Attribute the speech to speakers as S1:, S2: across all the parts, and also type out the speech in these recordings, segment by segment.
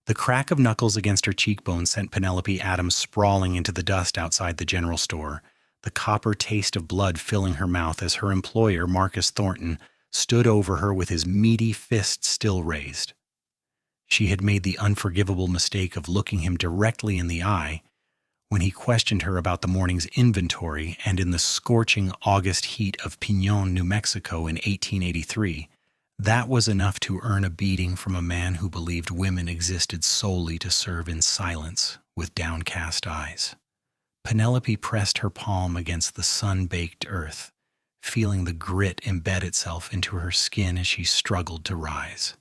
S1: The crack of knuckles against her cheekbone sent Penelope Adams sprawling into the dust outside the general store, the copper taste of blood filling her mouth as her employer, Marcus Thornton, stood over her with his meaty fist still raised. She had made the unforgivable mistake of looking him directly in the eye when he questioned her about the morning's inventory, and in the scorching August heat of Pinon, New Mexico in 1883, that was enough to earn a beating from a man who believed women existed solely to serve in silence with downcast eyes. Penelope pressed her palm against the sun-baked earth, feeling the grit embed itself into her skin as she struggled to rise.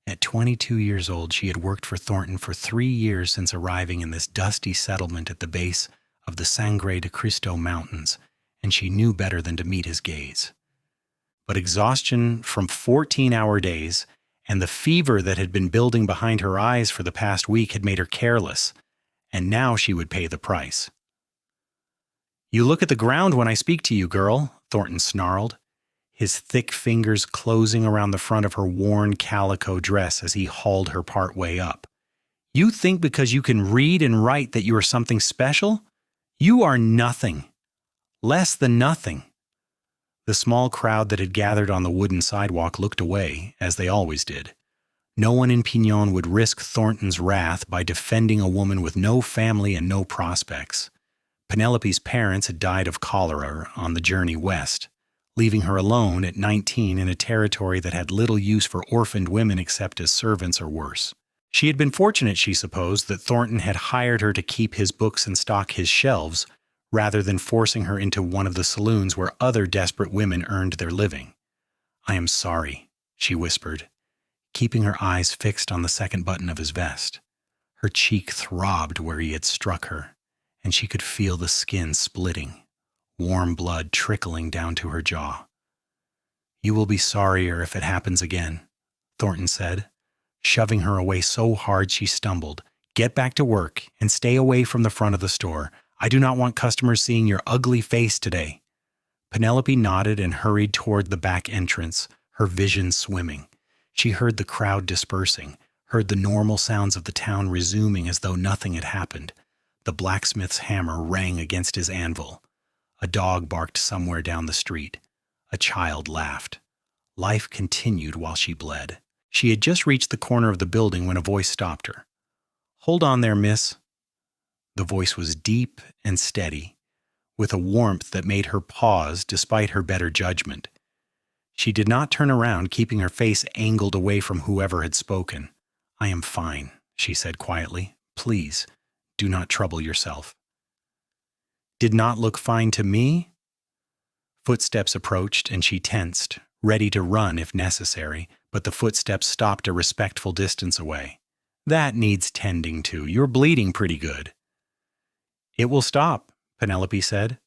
S1: At 22 years old, she had worked for Thornton for 3 years since arriving in this dusty settlement at the base of the Sangre de Cristo Mountains, and she knew better than to meet his gaze. But exhaustion from 14-hour days and the fever that had been building behind her eyes for the past week had made her careless, and now she would pay the price. "You look at the ground when I speak to you, girl," Thornton snarled, his thick fingers closing around the front of her worn calico dress as he hauled her part way up. "You think because you can read and write that you are something special? You are nothing. Less than nothing." The small crowd that had gathered on the wooden sidewalk looked away, as they always did. No one in Pinon would risk Thornton's wrath by defending a woman with no family and no prospects. Penelope's parents had died of cholera on the journey west, leaving her alone at 19 in a territory that had little use for orphaned women except as servants or worse. She had been fortunate, she supposed, that Thornton had hired her to keep his books and stock his shelves, rather than forcing her into one of the saloons where other desperate women earned their living. "I am sorry," she whispered, keeping her eyes fixed on the second button of his vest. Her cheek throbbed where he had struck her, and she could feel the skin splitting, warm blood trickling down to her jaw. "You will be sorrier if it happens again," Thornton said, shoving her away so hard she stumbled. "Get back to work and stay away from the front of the store. I do not want customers seeing your ugly face today." Penelope nodded and hurried toward the back entrance, her vision swimming. She heard the crowd dispersing, heard the normal sounds of the town resuming as though nothing had happened. The blacksmith's hammer rang against his anvil. A dog barked somewhere down the street. A child laughed. Life continued while she bled. She had just reached the corner of the building when a voice stopped her. "Hold on there, miss." The voice was deep and steady, with a warmth that made her pause despite her better judgment. She did not turn around, keeping her face angled away from whoever had spoken. "I am fine," she said quietly. "Please, do not trouble yourself." "Did not look fine to me?" Footsteps approached, and she tensed, ready to run if necessary, but the footsteps stopped a respectful distance away. "That needs tending to. You're bleeding pretty good." "It will stop," Penelope said.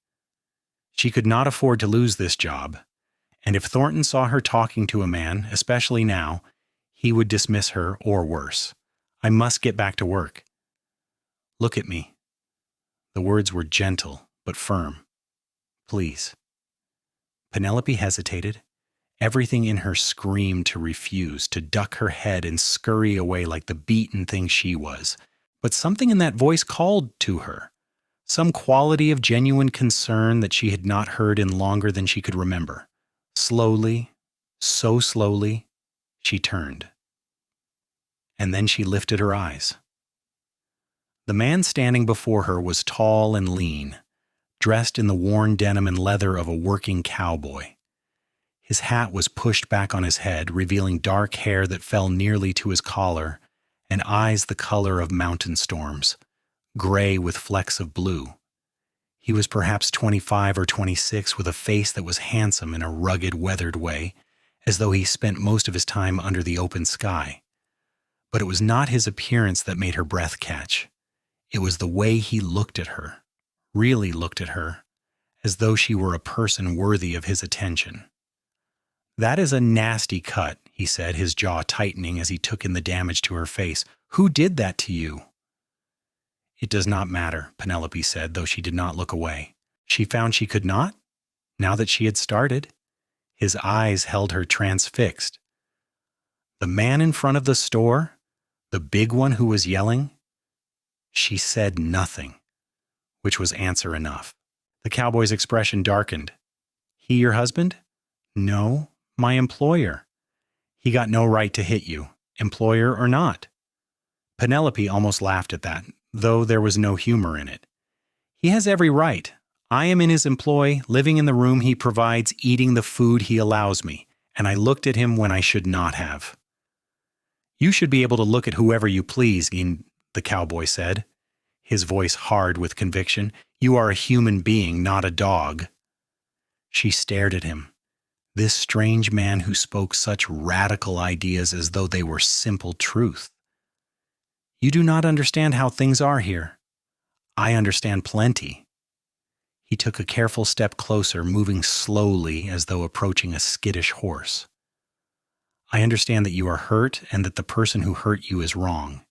S1: She could not afford to lose this job, and if Thornton saw her talking to a man, especially now, he would dismiss her or worse. "I must get back to work." "Look at me." The words were gentle but firm. "Please." Penelope hesitated. Everything in her screamed to refuse, to duck her head and scurry away like the beaten thing she was. But something in that voice called to her. Some quality of genuine concern that she had not heard in longer than she could remember. Slowly, so slowly, she turned. And then she lifted her eyes. The man standing before her was tall and lean, dressed in the worn denim and leather of a working cowboy. His hat was pushed back on his head, revealing dark hair that fell nearly to his collar, and eyes the color of mountain storms, gray with flecks of blue. He was perhaps 25 or 26, with a face that was handsome in a rugged, weathered way, as though he spent most of his time under the open sky. But it was not his appearance that made her breath catch. It was the way he looked at her, really looked at her, as though she were a person worthy of his attention. "That is a nasty cut," he said, his jaw tightening as he took in the damage to her face. "Who did that to you?" "It does not matter," Penelope said, though she did not look away. She found she could not, now that she had started. His eyes held her transfixed. The man in front of the store, The big one who was yelling? She said nothing, which was answer enough. The cowboy's expression darkened. He your husband? No, my employer. He got no right to hit you, employer or not. Penelope almost laughed at that, though there was no humor in it. He has every right. I am in his employ, living in the room he provides, eating the food he allows me, and I looked at him when I should not have. You should be able to look at whoever you please, the cowboy said, his voice hard with conviction. You are a human being, not a dog. She stared at him. This strange man who spoke such radical ideas as though they were simple truth. You do not understand how things are here. I understand plenty. He took a careful step closer, moving slowly as though approaching a skittish horse. I understand that you are hurt and that the person who hurt you is wrong.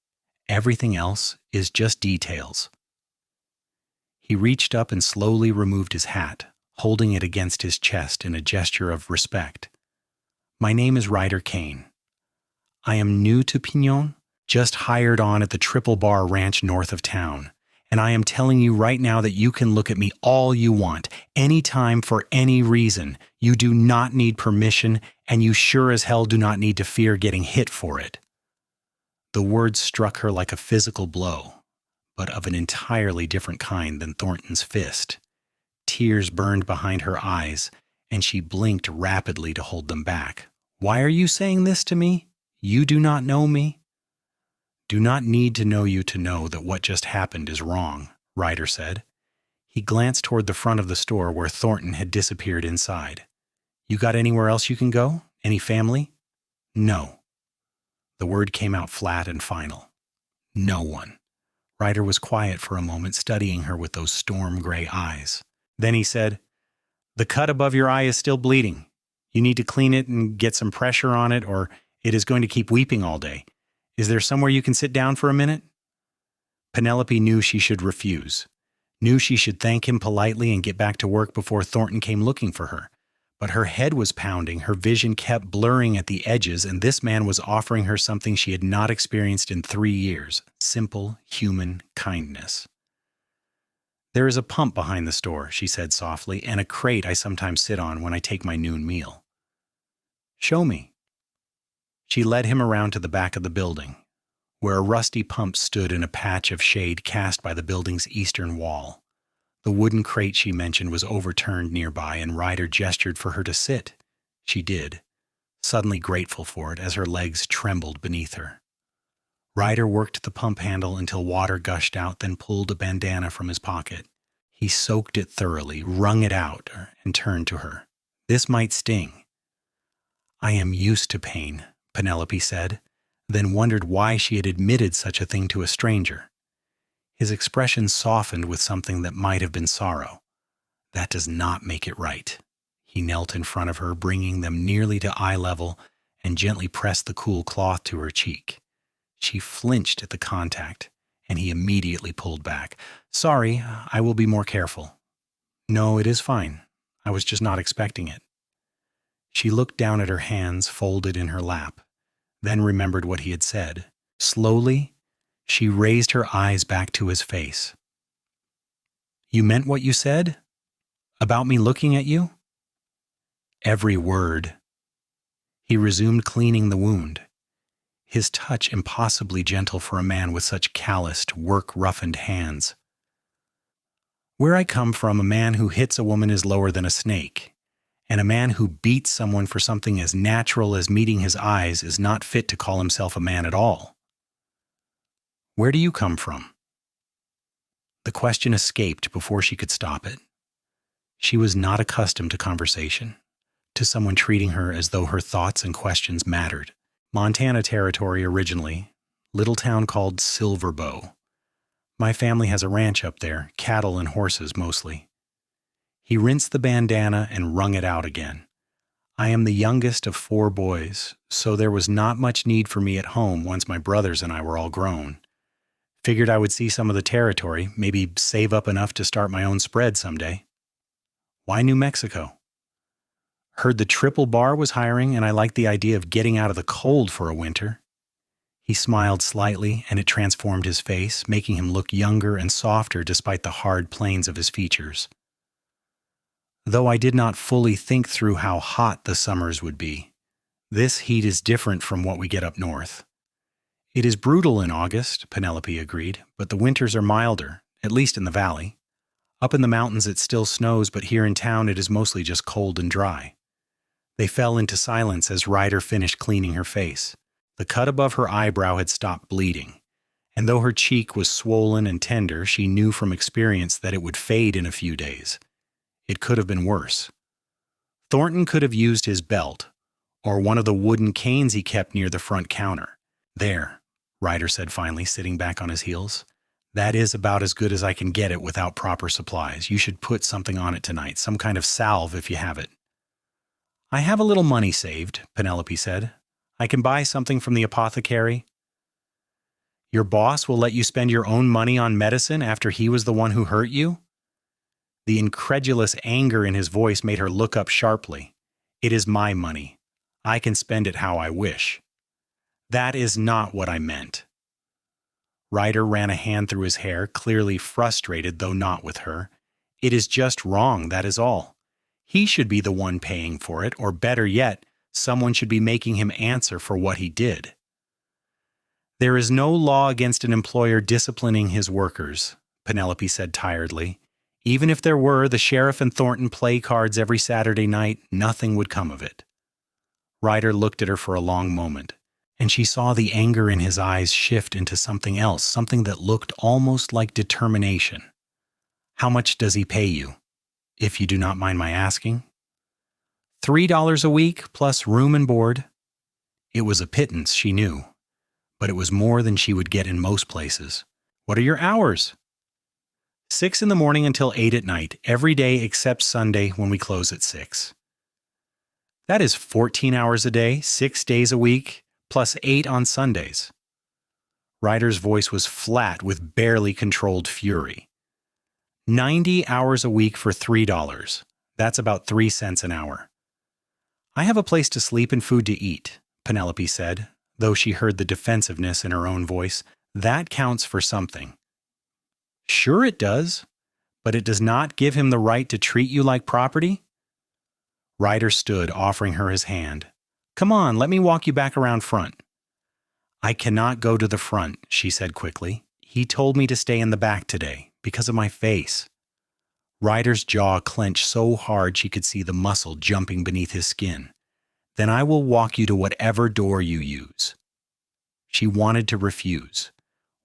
S1: Everything else is just details. He reached up and slowly removed his hat, holding it against his chest in a gesture of respect. My name is Ryder Kane. I am new to Pignon, just hired on at the Triple Bar Ranch north of town, and I am telling you right now that you can look at me all you want, anytime for any reason. You do not need permission, and you sure as hell do not need to fear getting hit for it. The words struck her like a physical blow, but of an entirely different kind than Thornton's fist. Tears burned behind her eyes, and she blinked rapidly to hold them back. Why are you saying this to me? You do not know me? Do not need to know you to know that what just happened is wrong, Ryder said. He glanced toward the front of the store where Thornton had disappeared inside. You got anywhere else you can go? Any family? No. The word came out flat and final. No one. Ryder was quiet for a moment, studying her with those storm-gray eyes. Then he said, The cut above your eye is still bleeding. You need to clean it and get some pressure on it, or it is going to keep weeping all day. Is there somewhere you can sit down for a minute? Penelope knew she should refuse, knew she should thank him politely and get back to work before Thornton came looking for her. But her head was pounding, her vision kept blurring at the edges, and this man was offering her something she had not experienced in 3 years, simple human kindness. There is a pump behind the store, she said softly, and a crate I sometimes sit on when I take my noon meal. Show me. She led him around to the back of the building, where a rusty pump stood in a patch of shade cast by the building's eastern wall. The wooden crate she mentioned was overturned nearby, and Ryder gestured for her to sit. She did, suddenly grateful for it as her legs trembled beneath her. Ryder worked the pump handle until water gushed out, then pulled a bandana from his pocket. He soaked it thoroughly, wrung it out, and turned to her. This might sting. I am used to pain, Penelope said, then wondered why she had admitted such a thing to a stranger. His expression softened with something that might have been sorrow. That does not make it right. He knelt in front of her, bringing them nearly to eye level, and gently pressed the cool cloth to her cheek. She flinched at the contact, and he immediately pulled back. Sorry, I will be more careful. No, it is fine. I was just not expecting it. She looked down at her hands folded in her lap, then remembered what he had said. Slowly, she raised her eyes back to his face. You meant what you said? About me looking at you? Every word. He resumed cleaning the wound, his touch impossibly gentle for a man with such calloused, work-roughened hands. Where I come from, a man who hits a woman is lower than a snake, and a man who beats someone for something as natural as meeting his eyes is not fit to call himself a man at all. Where do you come from? The question escaped before she could stop it. She was not accustomed to conversation, to someone treating her as though her thoughts and questions mattered. Montana territory originally, little town called Silver Bow. My family has a ranch up there, cattle and horses mostly. He rinsed the bandana and wrung it out again. I am the youngest of 4 boys, so there was not much need for me at home once my brothers and I were all grown. Figured I would see some of the territory, maybe save up enough to start my own spread someday. Why New Mexico? Heard the Triple Bar was hiring, and I liked the idea of getting out of the cold for a winter. He smiled slightly, and it transformed his face, making him look younger and softer despite the hard planes of his features. Though I did not fully think through how hot the summers would be, this heat is different from what we get up north. It is brutal in August, Penelope agreed, but the winters are milder, at least in the valley. Up in the mountains it still snows, but here in town it is mostly just cold and dry. They fell into silence as Ryder finished cleaning her face. The cut above her eyebrow had stopped bleeding, and though her cheek was swollen and tender, she knew from experience that it would fade in a few days. It could have been worse. Thornton could have used his belt, or one of the wooden canes he kept near the front counter. There, Ryder said finally, sitting back on his heels. That is about as good as I can get it without proper supplies. You should put something on it tonight, some kind of salve if you have it. I have a little money saved, Penelope said. I can buy something from the apothecary. Your boss will let you spend your own money on medicine after he was the one who hurt you? The incredulous anger in his voice made her look up sharply. It is my money. I can spend it how I wish. That is not what I meant. Ryder ran a hand through his hair, clearly frustrated, though not with her. It is just wrong, that is all. He should be the one paying for it, or better yet, someone should be making him answer for what he did. There is no law against an employer disciplining his workers, Penelope said tiredly. Even if there were, the sheriff and Thornton play cards every Saturday night, nothing would come of it. Ryder looked at her for a long moment, and she saw the anger in his eyes shift into something else, something that looked almost like determination. How much does he pay you, if you do not mind my asking? $3 a week, plus room and board. It was a pittance, she knew, but it was more than she would get in most places. What are your hours? 6 in the morning until 8 at night, every day except Sunday when we close at 6. That is 14 hours a day, 6 days a week, plus 8 on Sundays. Ryder's voice was flat with barely controlled fury. 90 hours a week for $3. That's about 3 cents an hour. I have a place to sleep and food to eat, Penelope said, though she heard the defensiveness in her own voice. That counts for something. Sure it does, but it does not give him the right to treat you like property. Ryder stood, offering her his hand. Come on, let me walk you back around front. I cannot go to the front, she said quickly. He told me to stay in the back today, because of my face. Ryder's jaw clenched so hard she could see the muscle jumping beneath his skin. Then I will walk you to whatever door you use. She wanted to refuse,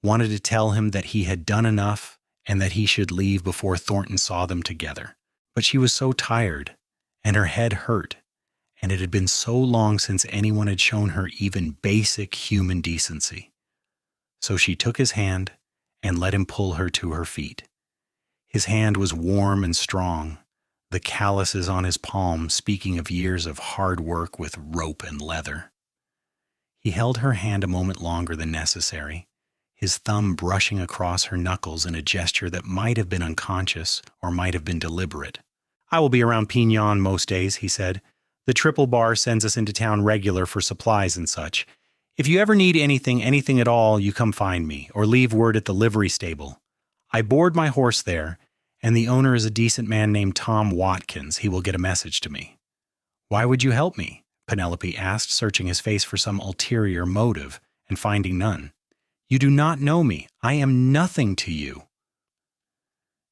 S1: wanted to tell him that he had done enough and that he should leave before Thornton saw them together. But she was so tired, and her head hurt, and it had been so long since anyone had shown her even basic human decency. So she took his hand and let him pull her to her feet. His hand was warm and strong, the calluses on his palm speaking of years of hard work with rope and leather. He held her hand a moment longer than necessary, his thumb brushing across her knuckles in a gesture that might have been unconscious or might have been deliberate. I will be around Pignon most days, he said. The Triple Bar sends us into town regular for supplies and such. If you ever need anything at all, you come find me, or leave word at the livery stable. I board my horse there, and the owner is a decent man named Tom Watkins. He will get a message to me. Why would you help me? Penelope asked, searching his face for some ulterior motive and finding none. You do not know me. I am nothing to you.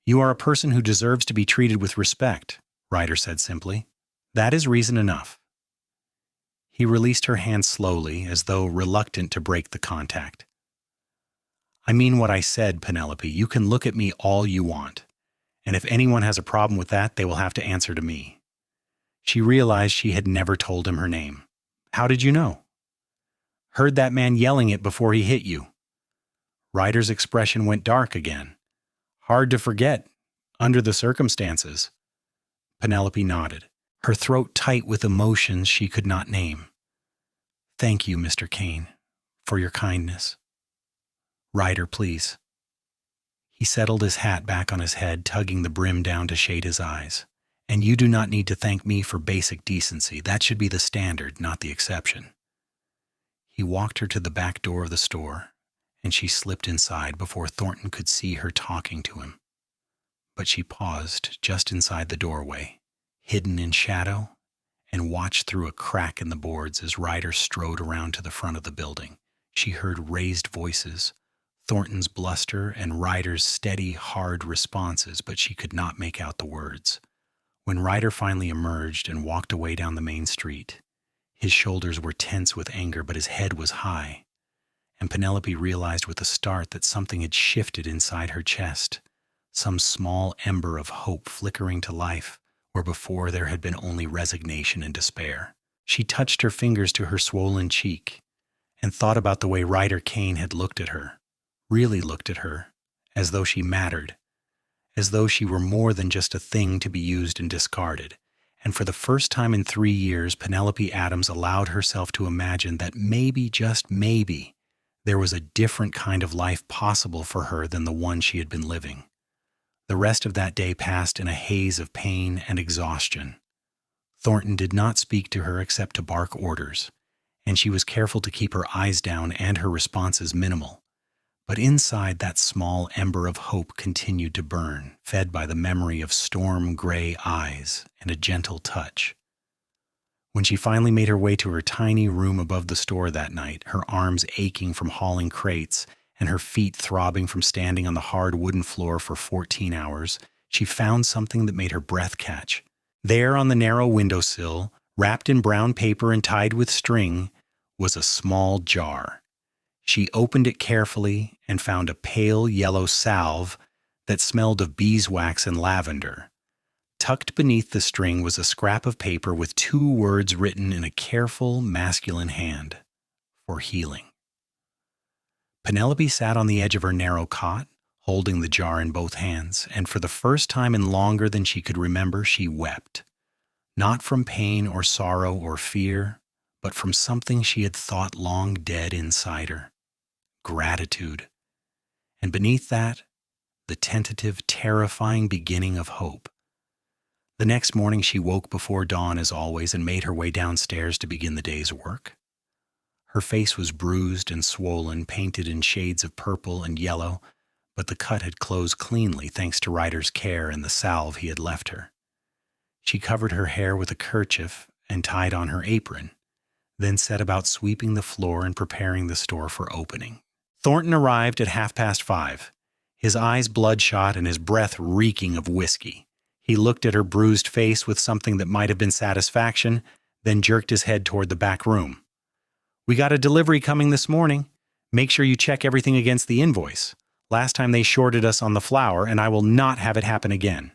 S1: You are a person who deserves to be treated with respect, Ryder said simply. That is reason enough. He released her hand slowly, as though reluctant to break the contact. I mean what I said, Penelope. You can look at me all you want, and if anyone has a problem with that, they will have to answer to me. She realized she had never told him her name. How did you know? Heard that man yelling it before he hit you. Ryder's expression went dark again. Hard to forget, under the circumstances. Penelope nodded, her throat tight with emotions she could not name. Thank you, Mr. Kane, for your kindness. Ryder, please. He settled his hat back on his head, tugging the brim down to shade his eyes. And you do not need to thank me for basic decency. That should be the standard, not the exception. He walked her to the back door of the store, and she slipped inside before Thornton could see her talking to him. But she paused just inside the doorway, hidden in shadow, and watched through a crack in the boards as Ryder strode around to the front of the building. She heard raised voices, Thornton's bluster and Ryder's steady, hard responses, but she could not make out the words. When Ryder finally emerged and walked away down the main street, his shoulders were tense with anger, but his head was high, and Penelope realized with a start that something had shifted inside her chest, some small ember of hope flickering to life where before there had been only resignation and despair. She touched her fingers to her swollen cheek and thought about the way Ryder Kane had looked at her, really looked at her, as though she mattered, as though she were more than just a thing to be used and discarded. And for the first time in 3 years, Penelope Adams allowed herself to imagine that maybe, just maybe, there was a different kind of life possible for her than the one she had been living. The rest of that day passed in a haze of pain and exhaustion. Thornton did not speak to her except to bark orders, and she was careful to keep her eyes down and her responses minimal. But inside, that small ember of hope continued to burn, fed by the memory of storm-gray eyes and a gentle touch. When she finally made her way to her tiny room above the store that night, her arms aching from hauling crates and her feet throbbing from standing on the hard wooden floor for 14 hours, she found something that made her breath catch. There on the narrow windowsill, wrapped in brown paper and tied with string, was a small jar. She opened it carefully and found a pale yellow salve that smelled of beeswax and lavender. Tucked beneath the string was a scrap of paper with 2 words written in a careful, masculine hand: for healing. Penelope sat on the edge of her narrow cot, holding the jar in both hands, and for the first time in longer than she could remember, she wept. Not from pain or sorrow or fear, but from something she had thought long dead inside her: gratitude. And beneath that, the tentative, terrifying beginning of hope. The next morning she woke before dawn as always and made her way downstairs to begin the day's work. Her face was bruised and swollen, painted in shades of purple and yellow, but the cut had closed cleanly thanks to Ryder's care and the salve he had left her. She covered her hair with a kerchief and tied on her apron, then set about sweeping the floor and preparing the store for opening. Thornton arrived at 5:30, his eyes bloodshot and his breath reeking of whiskey. He looked at her bruised face with something that might have been satisfaction, then jerked his head toward the back room. "We got a delivery coming this morning. Make sure you check everything against the invoice. Last time they shorted us on the flour, and I will not have it happen again."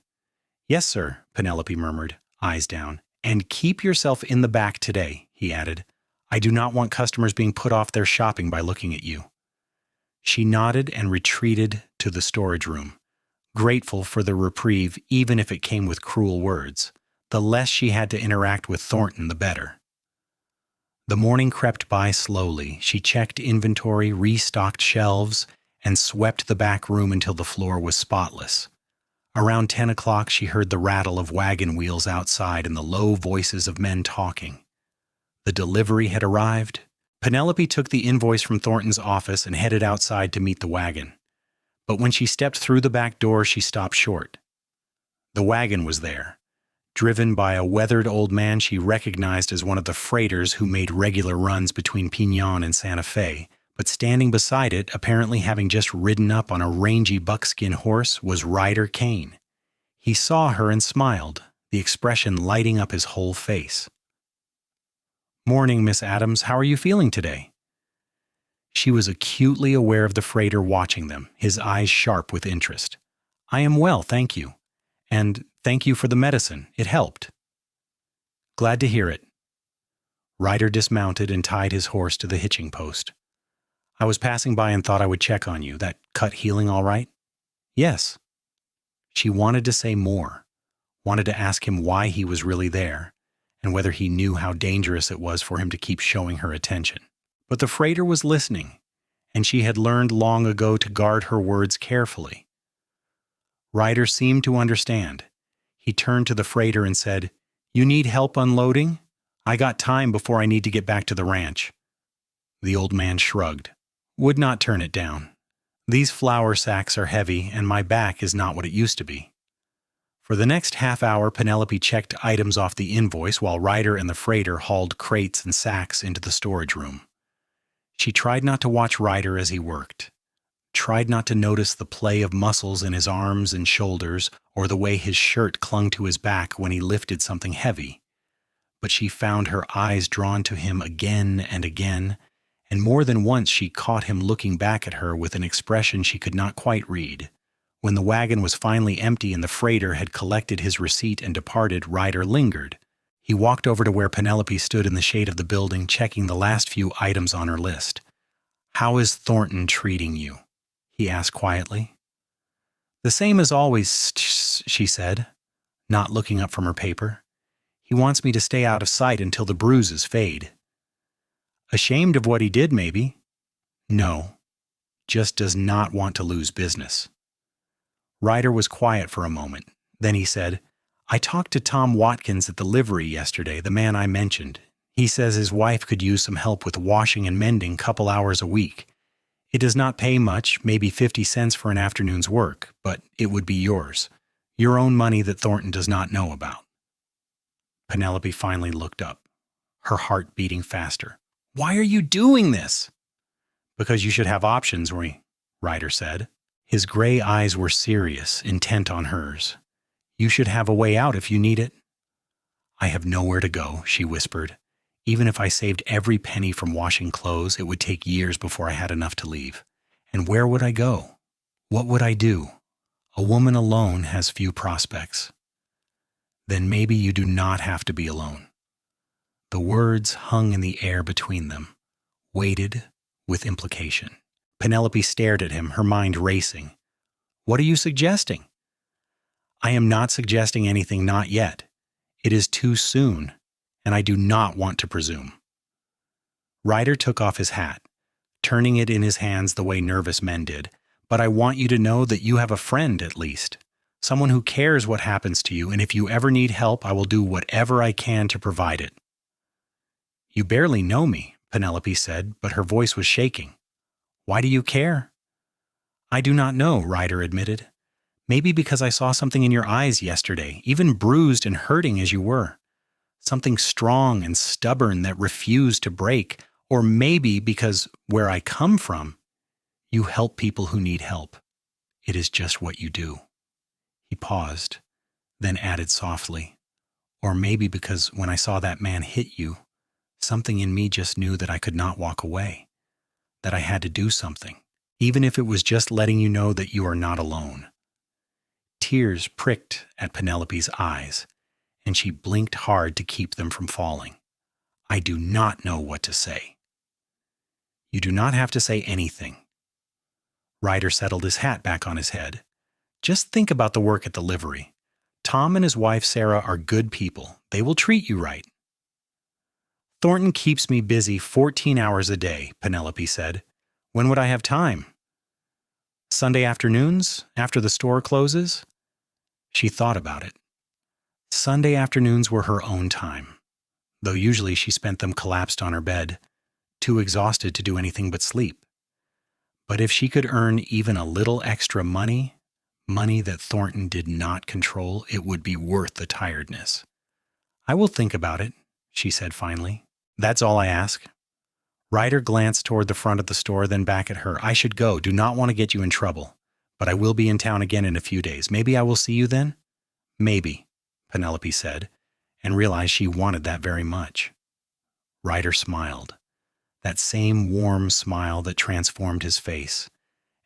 S1: "Yes, sir," Penelope murmured, eyes down. "And keep yourself in the back today," he added. "I do not want customers being put off their shopping by looking at you." She nodded and retreated to the storage room, grateful for the reprieve even if it came with cruel words. The less she had to interact with Thornton, the better. The morning crept by slowly. She checked inventory, restocked shelves, and swept the back room until the floor was spotless. Around 10 o'clock, she heard the rattle of wagon wheels outside and the low voices of men talking. The delivery had arrived. Penelope took the invoice from Thornton's office and headed outside to meet the wagon. But when she stepped through the back door, she stopped short. The wagon was there, driven by a weathered old man she recognized as one of the freighters who made regular runs between Pinon and Santa Fe, but standing beside it, apparently having just ridden up on a rangy buckskin horse, was Ryder Kane. He saw her and smiled, the expression lighting up his whole face. "Morning, Miss Adams. How are you feeling today?" She was acutely aware of the freighter watching them, his eyes sharp with interest. "I am well, thank you. And thank you for the medicine. It helped." "Glad to hear it." Ryder dismounted and tied his horse to the hitching post. "I was passing by and thought I would check on you. That cut healing all right?" "Yes." She wanted to say more, wanted to ask him why he was really there, and whether he knew how dangerous it was for him to keep showing her attention. But the freighter was listening, and she had learned long ago to guard her words carefully. Ryder seemed to understand. He turned to the freighter and said, "You need help unloading? I got time before I need to get back to the ranch." The old man shrugged. Would not turn it down. These flour sacks are heavy, and my back is not what it used to be. For the next half hour, Penelope checked items off the invoice while Ryder and the freighter hauled crates and sacks into the storage room. She tried not to watch Ryder as he worked, tried not to notice the play of muscles in his arms and shoulders or the way his shirt clung to his back when he lifted something heavy. But she found her eyes drawn to him again and again, and more than once she caught him looking back at her with an expression she could not quite read. When the wagon was finally empty and the freighter had collected his receipt and departed, Ryder lingered. He walked over to where Penelope stood in the shade of the building, checking the last few items on her list. "How is Thornton treating you?" he asked quietly. "The same as always," she said, not looking up from her paper. "He wants me to stay out of sight until the bruises fade." "Ashamed of what he did, maybe?" "No, just does not want to lose business." Ryder was quiet for a moment. Then he said, "I talked to Tom Watkins at the livery yesterday, the man I mentioned. He says his wife could use some help with washing and mending couple hours a week. It does not pay much, maybe 50 cents for an afternoon's work, but it would be yours. Your own money that Thornton does not know about." Penelope finally looked up, her heart beating faster. "Why are you doing this?" "Because you should have options, Ryder said. His gray eyes were serious, intent on hers. "You should have a way out if you need it." "I have nowhere to go," she whispered. "Even if I saved every penny from washing clothes, it would take years before I had enough to leave. And where would I go? What would I do? A woman alone has few prospects." "Then maybe you do not have to be alone." The words hung in the air between them, weighted with implication. Penelope stared at him, her mind racing. "What are you suggesting?" "I am not suggesting anything, not yet. It is too soon, and I do not want to presume." Ryder took off his hat, turning it in his hands the way nervous men did. "But I want you to know that you have a friend, at least. Someone who cares what happens to you, and if you ever need help, I will do whatever I can to provide it." "You barely know me," Penelope said, but her voice was shaking. "Why do you care?" "I do not know," Ryder admitted. "Maybe because I saw something in your eyes yesterday, even bruised and hurting as you were. Something strong and stubborn that refused to break. Or maybe because where I come from, you help people who need help. It is just what you do." He paused, then added softly, "Or maybe because when I saw that man hit you, something in me just knew that I could not walk away, that I had to do something, even if it was just letting you know that you are not alone." Tears pricked at Penelope's eyes, and she blinked hard to keep them from falling. "I do not know what to say." "You do not have to say anything." Ryder settled his hat back on his head. "Just think about the work at the livery. Tom and his wife Sarah are good people. They will treat you right." "Thornton keeps me busy 14 hours a day," Penelope said. "When would I have time?" "Sunday afternoons, after the store closes?" She thought about it. Sunday afternoons were her own time, though usually she spent them collapsed on her bed, too exhausted to do anything but sleep. But if she could earn even a little extra money that Thornton did not control, it would be worth the tiredness. "I will think about it," she said finally. "That's all I ask." Ryder glanced toward the front of the store, then back at her. "I should go. Do not want to get you in trouble. But I will be in town again in a few days. Maybe I will see you then?" "Maybe," Penelope said, and realized she wanted that very much. Ryder smiled, that same warm smile that transformed his face,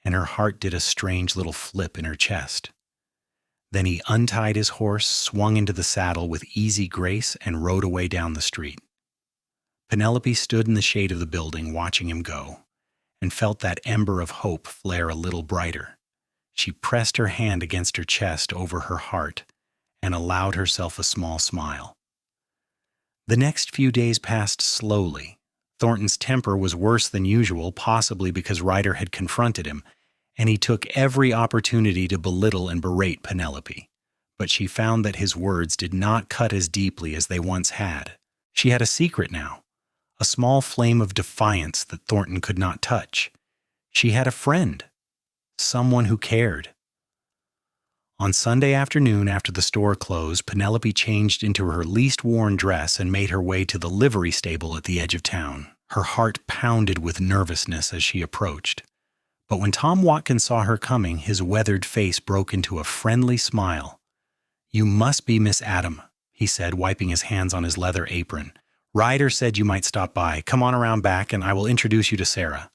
S1: and her heart did a strange little flip in her chest. Then he untied his horse, swung into the saddle with easy grace, and rode away down the street. Penelope stood in the shade of the building watching him go, and felt that ember of hope flare a little brighter. She pressed her hand against her chest over her heart and allowed herself a small smile. The next few days passed slowly. Thornton's temper was worse than usual, possibly because Ryder had confronted him, and he took every opportunity to belittle and berate Penelope. But she found that his words did not cut as deeply as they once had. She had a secret now, a small flame of defiance that Thornton could not touch. She had a friend, someone who cared. On Sunday afternoon after the store closed, Penelope changed into her least worn dress and made her way to the livery stable at the edge of town. Her heart pounded with nervousness as she approached. But when Tom Watkins saw her coming, his weathered face broke into a friendly smile. "You must be Miss Adams," he said, wiping his hands on his leather apron. "Ryder said you might stop by. Come on around back and I will introduce you to Sarah."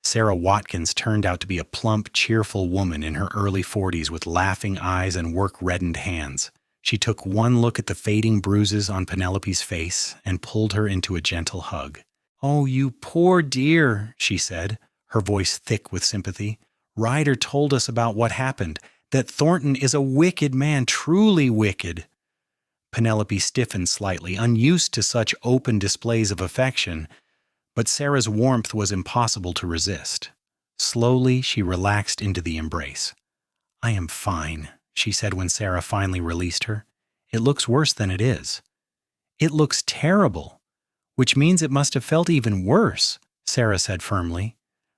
S1: Sarah Watkins turned out to be a plump, cheerful woman in her early 40s with laughing eyes and work-reddened hands. She took one look at the fading bruises on Penelope's face and pulled her into a gentle hug. "Oh, you poor dear," she said, her voice thick with sympathy. "Ryder told us about what happened, that Thornton is a wicked man, truly wicked." Penelope stiffened slightly, unused to such open displays of affection, but Sarah's warmth was impossible to resist. Slowly, she relaxed into the embrace. "I am fine," she said when Sarah finally released her. "It looks worse than it is." "It looks terrible, which means it must have felt even worse," Sarah said firmly.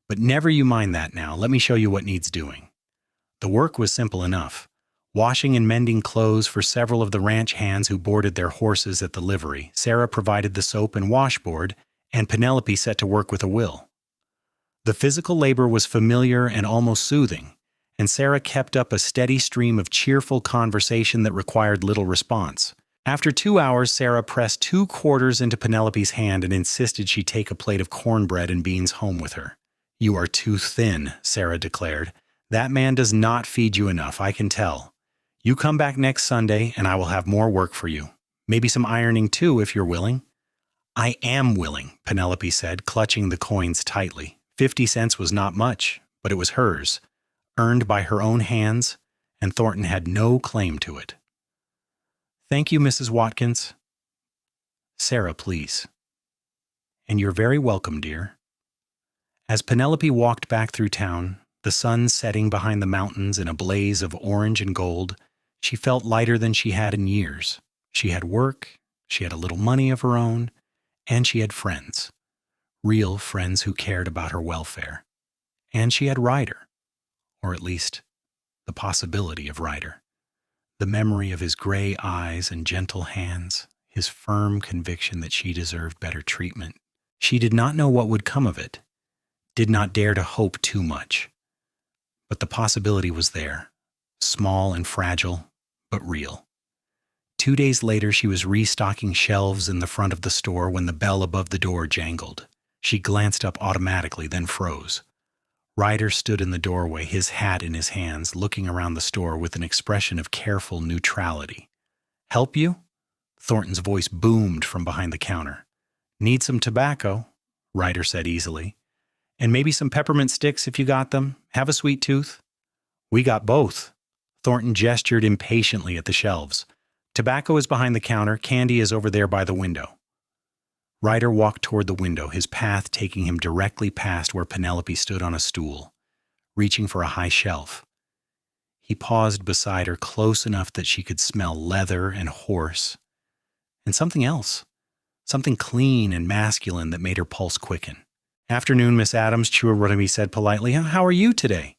S1: "But never you mind that now. Let me show you what needs doing." The work was simple enough. Washing and mending clothes for several of the ranch hands who boarded their horses at the livery, Sarah provided the soap and washboard, and Penelope set to work with a will. The physical labor was familiar and almost soothing, and Sarah kept up a steady stream of cheerful conversation that required little response. After 2 hours, Sarah pressed 2 quarters into Penelope's hand and insisted she take a plate of cornbread and beans home with her. "You are too thin," Sarah declared. "That man does not feed you enough, I can tell. You come back next Sunday and I will have more work for you. Maybe some ironing too, if you're willing." "I am willing," Penelope said, clutching the coins tightly. 50 cents was not much, but it was hers, earned by her own hands, and Thornton had no claim to it. "Thank you, Mrs. Watkins." "Sarah, please." "And you're very welcome, dear." As Penelope walked back through town, the sun setting behind the mountains in a blaze of orange and gold, she felt lighter than she had in years. She had work, she had a little money of her own, and she had friends. Real friends who cared about her welfare. And she had Ryder, or at least the possibility of Ryder. The memory of his gray eyes and gentle hands, his firm conviction that she deserved better treatment. She did not know what would come of it, did not dare to hope too much. But the possibility was there, small and fragile, but real. 2 days later, she was restocking shelves in the front of the store when the bell above the door jangled. She glanced up automatically, then froze. Ryder stood in the doorway, his hat in his hands, looking around the store with an expression of careful neutrality. "Help you?" Thornton's voice boomed from behind the counter. "Need some tobacco," Ryder said easily. "And maybe some peppermint sticks if you got them. Have a sweet tooth?" "We got both." Thornton gestured impatiently at the shelves. "Tobacco is behind the counter, candy is over there by the window." Ryder walked toward the window, his path taking him directly past where Penelope stood on a stool, reaching for a high shelf. He paused beside her close enough that she could smell leather and horse, and something else, something clean and masculine that made her pulse quicken. "Afternoon, Miss Adams," Chirurami said politely. "How are you today?"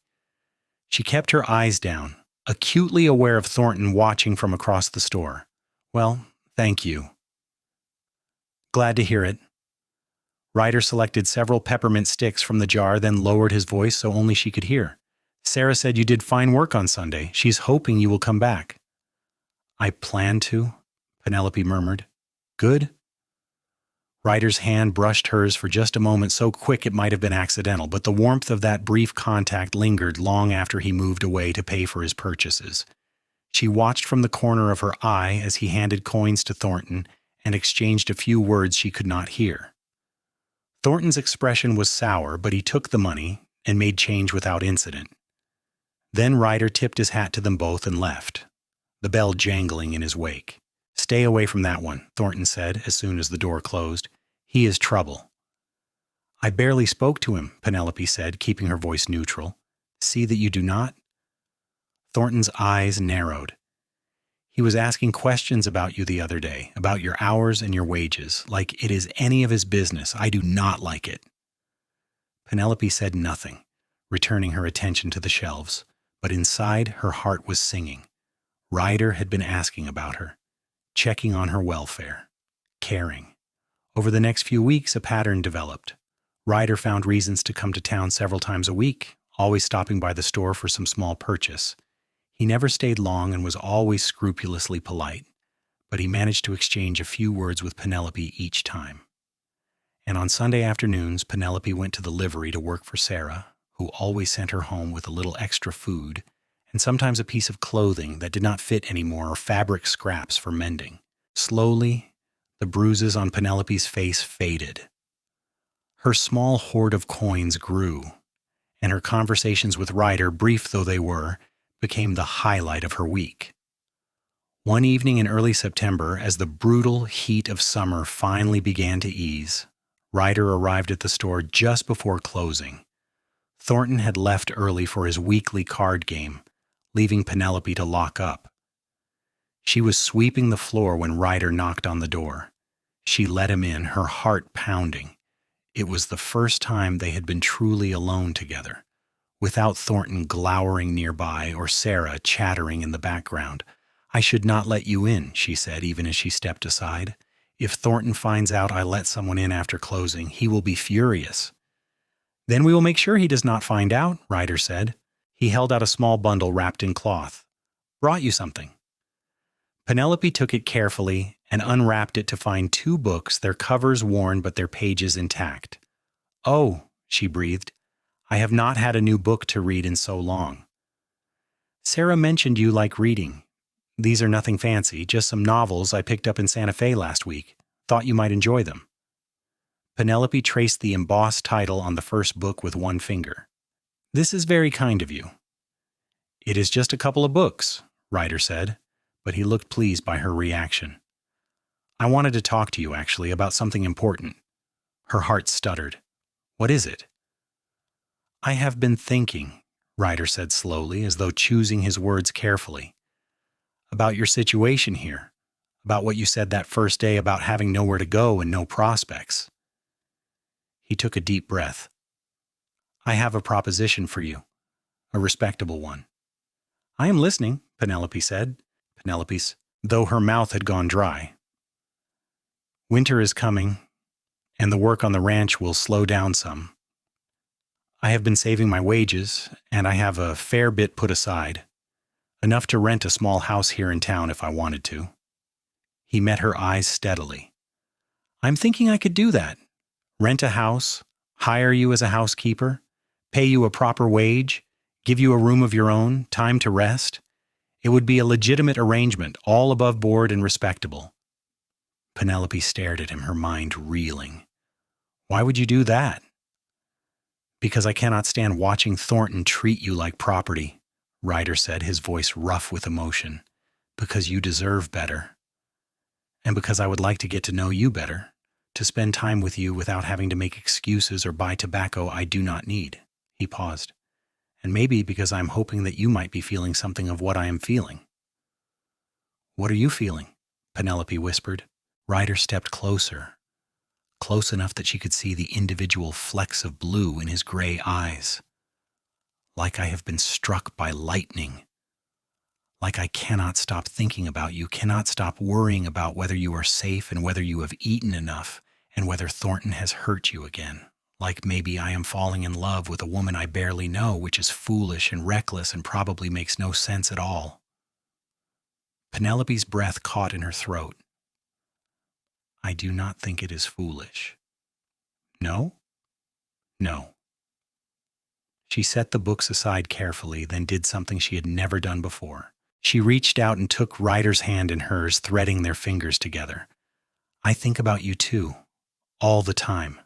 S1: She kept her eyes down, acutely aware of Thornton watching from across the store. "Well, thank you." "Glad to hear it." Ryder selected several peppermint sticks from the jar, then lowered his voice so only she could hear. "Sarah said you did fine work on Sunday. She's hoping you will come back." "I plan to," Penelope murmured. "Good." Ryder's hand brushed hers for just a moment, so quick it might have been accidental, but the warmth of that brief contact lingered long after he moved away to pay for his purchases. She watched from the corner of her eye as he handed coins to Thornton and exchanged a few words she could not hear. Thornton's expression was sour, but he took the money and made change without incident. Then Ryder tipped his hat to them both and left, the bell jangling in his wake. "Stay away from that one," Thornton said as soon as the door closed. "He is trouble." "I barely spoke to him," Penelope said, keeping her voice neutral. "See that you do not?" Thornton's eyes narrowed. He was asking questions about you the other day, about your hours and your wages, like it is any of his business. I do not like it." Penelope said nothing, returning her attention to the shelves, but inside her heart was singing. Ryder had been asking about her, checking on her welfare, caring. Over the next few weeks, a pattern developed. Ryder found reasons to come to town several times a week, always stopping by the store for some small purchase. He never stayed long and was always scrupulously polite, but he managed to exchange a few words with Penelope each time. And on Sunday afternoons, Penelope went to the livery to work for Sarah, who always sent her home with a little extra food, and sometimes a piece of clothing that did not fit anymore or fabric scraps for mending. Slowly, the bruises on Penelope's face faded. Her small hoard of coins grew, and her conversations with Ryder, brief though they were, became the highlight of her week. One evening in early September, as the brutal heat of summer finally began to ease, Ryder arrived at the store just before closing. Thornton had left early for his weekly card game, leaving Penelope to lock up. She was sweeping the floor when Ryder knocked on the door. She let him in, her heart pounding. It was the first time they had been truly alone together, without Thornton glowering nearby or Sarah chattering in the background. "I should not let you in," she said, even as she stepped aside. "If Thornton finds out I let someone in after closing, he will be furious." "Then we will make sure he does not find out," Ryder said. He held out a small bundle wrapped in cloth. "Brought you something." Penelope took it carefully and unwrapped it to find 2 books, their covers worn but their pages intact. "Oh," she breathed, "I have not had a new book to read in so long." "Sarah mentioned you like reading. These are nothing fancy, just some novels I picked up in Santa Fe last week. Thought you might enjoy them." Penelope traced the embossed title on the first book with one finger. "This is very kind of you." "It is just a couple of books," Ryder said, but he looked pleased by her reaction. "I wanted to talk to you, actually, about something important." Her heart stuttered. "What is it?" "I have been thinking," Ryder said slowly, as though choosing his words carefully, "about your situation here, about what you said that first day about having nowhere to go and no prospects." He took a deep breath. "I have a proposition for you, a respectable one." "I am listening," Penelope said. Though her mouth had gone dry. "Winter is coming, and the work on the ranch will slow down some. I have been saving my wages, and I have a fair bit put aside, enough to rent a small house here in town if I wanted to." He met her eyes steadily. "I'm thinking I could do that. Rent a house, hire you as a housekeeper, pay you a proper wage, give you a room of your own, time to rest. It would be a legitimate arrangement, all above board and respectable." Penelope stared at him, her mind reeling. "Why would you do that?" "Because I cannot stand watching Thornton treat you like property," Ryder said, his voice rough with emotion. "Because you deserve better. And because I would like to get to know you better, to spend time with you without having to make excuses or buy tobacco I do not need." He paused. "And maybe because I am hoping that you might be feeling something of what I am feeling." "What are you feeling?" Penelope whispered. Ryder stepped closer, close enough that she could see the individual flecks of blue in his gray eyes. "Like I have been struck by lightning. Like I cannot stop thinking about you, cannot stop worrying about whether you are safe and whether you have eaten enough and whether Thornton has hurt you again. Like maybe I am falling in love with a woman I barely know, which is foolish and reckless and probably makes no sense at all." Penelope's breath caught in her throat. "I do not think it is foolish." "No?" "No." She set the books aside carefully, then did something she had never done before. She reached out and took Ryder's hand in hers, threading their fingers together. "I think about you too, all the time.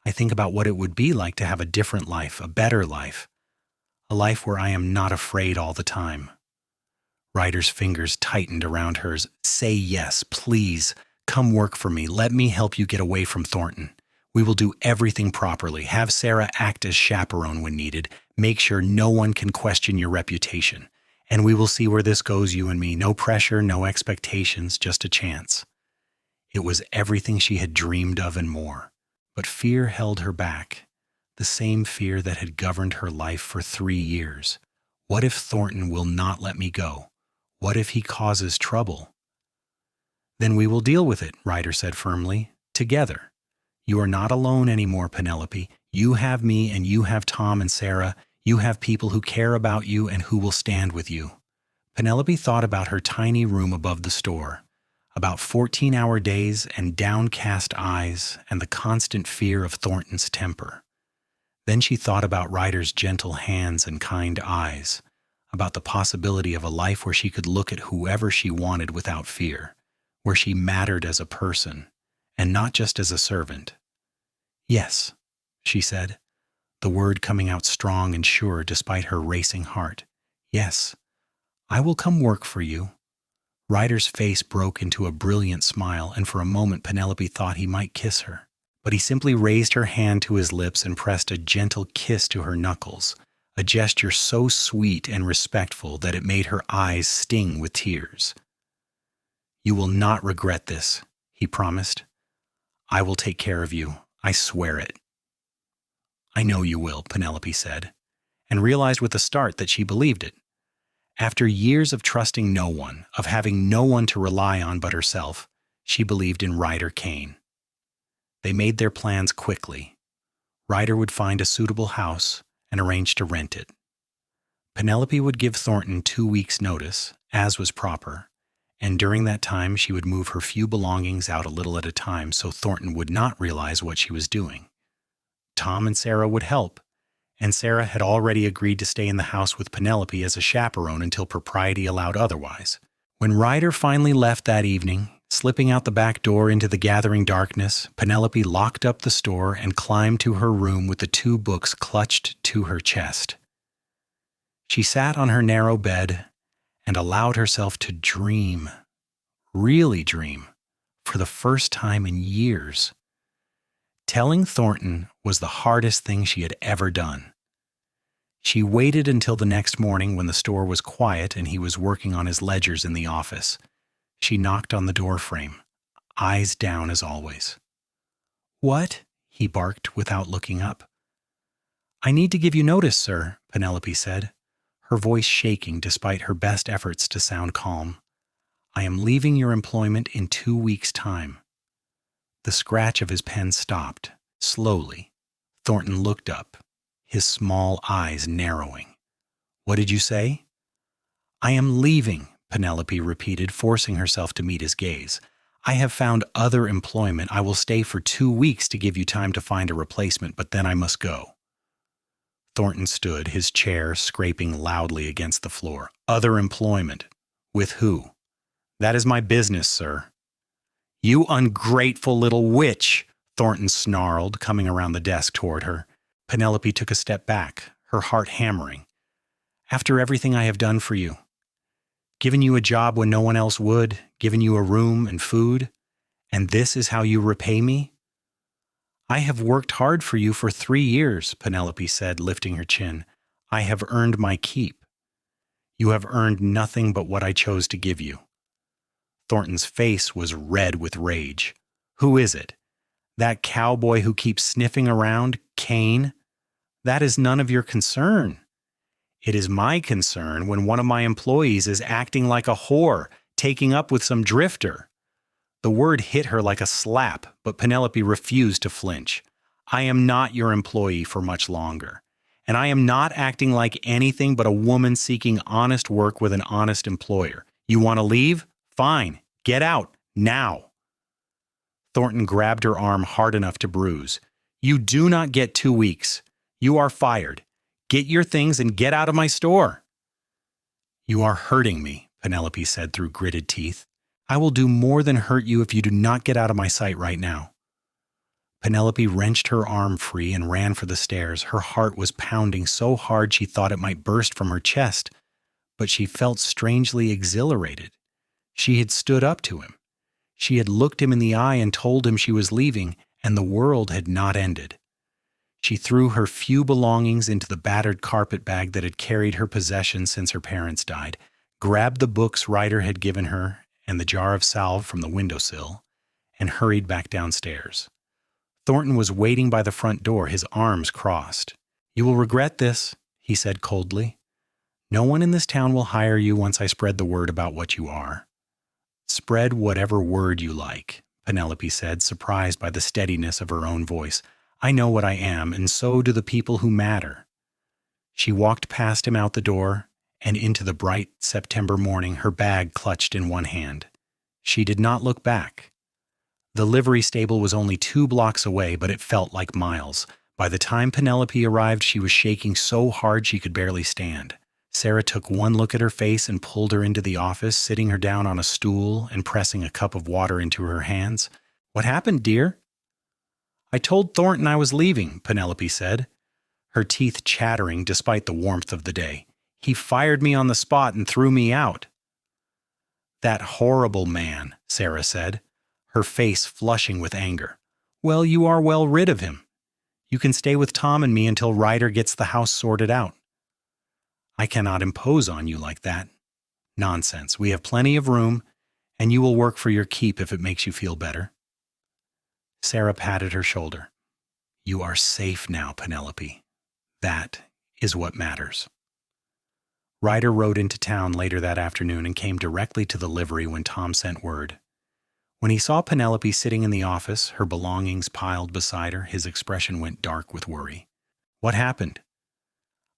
S1: I think about what it would be like to have a different life, a better life, a life where I am not afraid all the time." Ryder's fingers tightened around hers. "Say yes, please. Come work for me. Let me help you get away from Thornton. We will do everything properly. Have Sarah act as chaperone when needed. Make sure no one can question your reputation. And we will see where this goes, you and me. No pressure, no expectations, just a chance. It was everything she had dreamed of and more. But fear held her back, the same fear that had governed her life for 3 years. What if Thornton will not let me go? What if he causes trouble? Then we will deal with it, Ryder said firmly. Together. You are not alone anymore, Penelope. You have me and you have Tom and Sarah. You have people who care about you and who will stand with you. Penelope thought about her tiny room above the store, about 14-hour days and downcast eyes and the constant fear of Thornton's temper. Then she thought about Ryder's gentle hands and kind eyes, about the possibility of a life where she could look at whoever she wanted without fear, where she mattered as a person, and not just as a servant. Yes, she said, the word coming out strong and sure despite her racing heart. Yes, I will come work for you. Ryder's face broke into a brilliant smile, and for a moment Penelope thought he might kiss her. But he simply raised her hand to his lips and pressed a gentle kiss to her knuckles, a gesture so sweet and respectful that it made her eyes sting with tears. You will not regret this, he promised. I will take care of you. I swear it. I know you will, Penelope said, and realized with a start that she believed it. After years of trusting no one, of having no one to rely on but herself, she believed in Ryder Kane. They made their plans quickly. Ryder would find a suitable house and arrange to rent it. Penelope would give Thornton 2 weeks' notice, as was proper, and during that time she would move her few belongings out a little at a time so Thornton would not realize what she was doing. Tom and Sarah would help, and Sarah had already agreed to stay in the house with Penelope as a chaperone until propriety allowed otherwise. When Ryder finally left that evening, slipping out the back door into the gathering darkness, Penelope locked up the store and climbed to her room with the 2 books clutched to her chest. She sat on her narrow bed and allowed herself to dream, really dream, for the first time in years. Telling Thornton was the hardest thing she had ever done. She waited until the next morning when the store was quiet and he was working on his ledgers in the office. She knocked on the door frame, eyes down as always. What? He barked without looking up. I need to give you notice, sir, Penelope said, her voice shaking despite her best efforts to sound calm. I am leaving your employment in 2 weeks' time. The scratch of his pen stopped, slowly. Thornton looked up, his small eyes narrowing. What did you say? I am leaving, Penelope repeated, forcing herself to meet his gaze. I have found other employment. I will stay for 2 weeks to give you time to find a replacement, but then I must go. Thornton stood, his chair scraping loudly against the floor. Other employment? With who? That is my business, sir. You ungrateful little witch, Thornton snarled, coming around the desk toward her. Penelope took a step back, her heart hammering. After everything I have done for you, given you a job when no one else would, given you a room and food, and this is how you repay me? I have worked hard for you for 3 years, Penelope said, lifting her chin. I have earned my keep. You have earned nothing but what I chose to give you. Thornton's face was red with rage. Who is it? That cowboy who keeps sniffing around, Kane? That is none of your concern. It is my concern when one of my employees is acting like a whore, taking up with some drifter. The word hit her like a slap, but Penelope refused to flinch. I am not your employee for much longer, and I am not acting like anything but a woman seeking honest work with an honest employer. You want to leave? Fine. Get out. Now. Thornton grabbed her arm hard enough to bruise. You do not get 2 weeks. You are fired. Get your things and get out of my store. You are hurting me, Penelope said through gritted teeth. I will do more than hurt you if you do not get out of my sight right now. Penelope wrenched her arm free and ran for the stairs. Her heart was pounding so hard she thought it might burst from her chest, but she felt strangely exhilarated. She had stood up to him. She had looked him in the eye and told him she was leaving, and the world had not ended. She threw her few belongings into the battered carpet bag that had carried her possessions since her parents died, grabbed the books Ryder had given her and the jar of salve from the windowsill, and hurried back downstairs. Thornton was waiting by the front door, his arms crossed. "You will regret this," he said coldly. "No one in this town will hire you once I spread the word about what you are." "Spread whatever word you like," Penelope said, surprised by the steadiness of her own voice. "I know what I am, and so do the people who matter." She walked past him out the door and into the bright September morning, her bag clutched in one hand. She did not look back. The livery stable was only 2 blocks away, but it felt like miles. By the time Penelope arrived, she was shaking so hard she could barely stand. Sarah took one look at her face and pulled her into the office, sitting her down on a stool and pressing a cup of water into her hands. "What happened, dear?" "I told Thornton I was leaving," Penelope said, her teeth chattering despite the warmth of the day. "He fired me on the spot and threw me out." "That horrible man," Sarah said, her face flushing with anger. "Well, you are well rid of him. You can stay with Tom and me until Ryder gets the house sorted out." "I cannot impose on you like that." "Nonsense. We have plenty of room, and you will work for your keep if it makes you feel better." Sarah patted her shoulder. "You are safe now, Penelope. That is what matters." Ryder rode into town later that afternoon and came directly to the livery when Tom sent word. When he saw Penelope sitting in the office, her belongings piled beside her, his expression went dark with worry. "What happened?"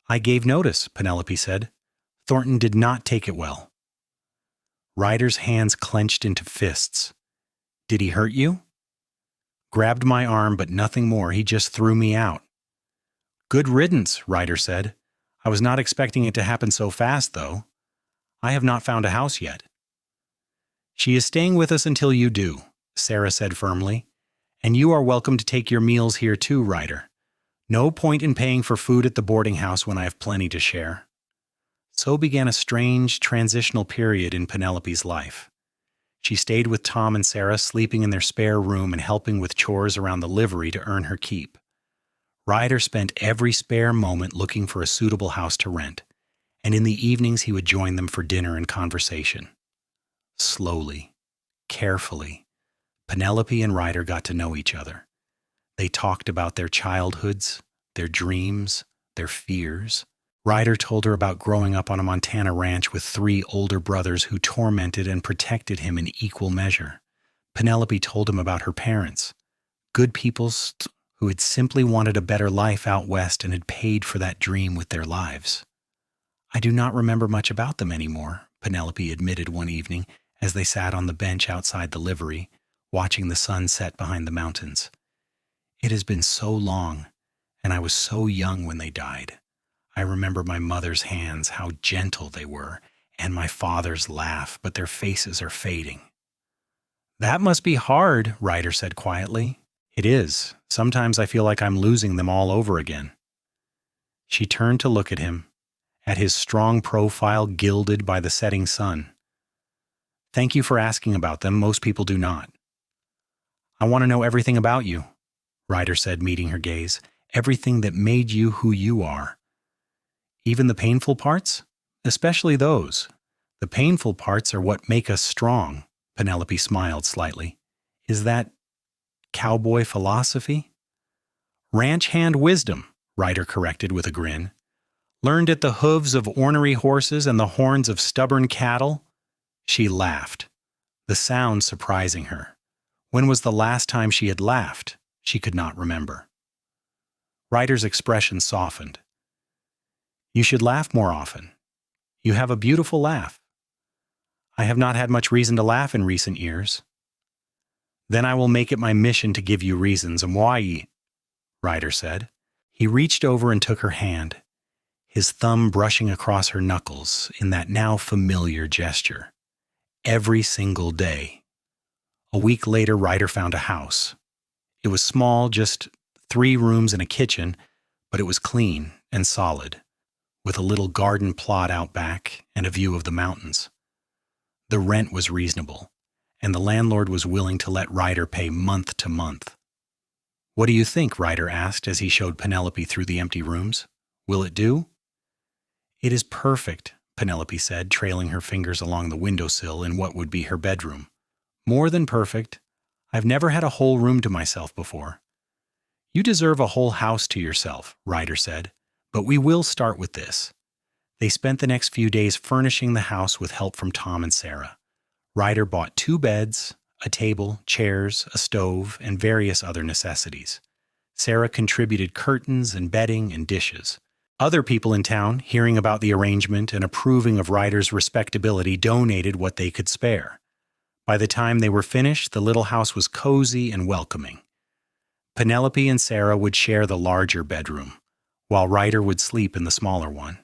S1: "I gave notice," Penelope said. "Thornton did not take it well." Ryder's hands clenched into fists. "Did he hurt you?" "Grabbed my arm, but nothing more. He just threw me out." "Good riddance," Ryder said. "I was not expecting it to happen so fast, though. I have not found a house yet." "She is staying with us until you do," Sarah said firmly. "And you are welcome to take your meals here too, Ryder. No point in paying for food at the boarding house when I have plenty to share." So began a strange, transitional period in Penelope's life. She stayed with Tom and Sarah, sleeping in their spare room and helping with chores around the livery to earn her keep. Ryder spent every spare moment looking for a suitable house to rent, and in the evenings he would join them for dinner and conversation. Slowly, carefully, Penelope and Ryder got to know each other. They talked about their childhoods, their dreams, their fears. Ryder told her about growing up on a Montana ranch with 3 older brothers who tormented and protected him in equal measure. Penelope told him about her parents, good people who had simply wanted a better life out west and had paid for that dream with their lives. "I do not remember much about them anymore," Penelope admitted one evening as they sat on the bench outside the livery, watching the sun set behind the mountains. "It has been so long, and I was so young when they died. I remember my mother's hands, how gentle they were, and my father's laugh, but their faces are fading." "That must be hard," Ryder said quietly. "It is. Sometimes I feel like I'm losing them all over again." She turned to look at him, at his strong profile gilded by the setting sun. "Thank you for asking about them. Most people do not." "I want to know everything about you," Ryder said, meeting her gaze. "Everything that made you who you are." "Even the painful parts?" "Especially those. The painful parts are what make us strong." Penelope smiled slightly. "Is that cowboy philosophy?" "Ranch hand wisdom," Ryder corrected with a grin. "Learned at the hooves of ornery horses and the horns of stubborn cattle." She laughed, the sound surprising her. When was the last time she had laughed? She could not remember. Ryder's expression softened. "You should laugh more often. You have a beautiful laugh." "I have not had much reason to laugh in recent years." "Then I will make it my mission to give you reasons and why," Ryder said. He reached over and took her hand, his thumb brushing across her knuckles in that now familiar gesture. Every single day. A week later, Ryder found a house. It was small, just 3 rooms and a kitchen, but it was clean and solid, with a little garden plot out back and a view of the mountains. The rent was reasonable, and the landlord was willing to let Ryder pay month to month. What do you think? Ryder asked as he showed Penelope through the empty rooms. Will it do? It is perfect, Penelope said, trailing her fingers along the windowsill in what would be her bedroom. More than perfect. I've never had a whole room to myself before. You deserve a whole house to yourself, Ryder said, but we will start with this. They spent the next few days furnishing the house with help from Tom and Sarah. Ryder bought 2 beds, a table, chairs, a stove, and various other necessities. Sarah contributed curtains and bedding and dishes. Other people in town, hearing about the arrangement and approving of Ryder's respectability, donated what they could spare. By the time they were finished, the little house was cozy and welcoming. Penelope and Sarah would share the larger bedroom, while Ryder would sleep in the smaller one.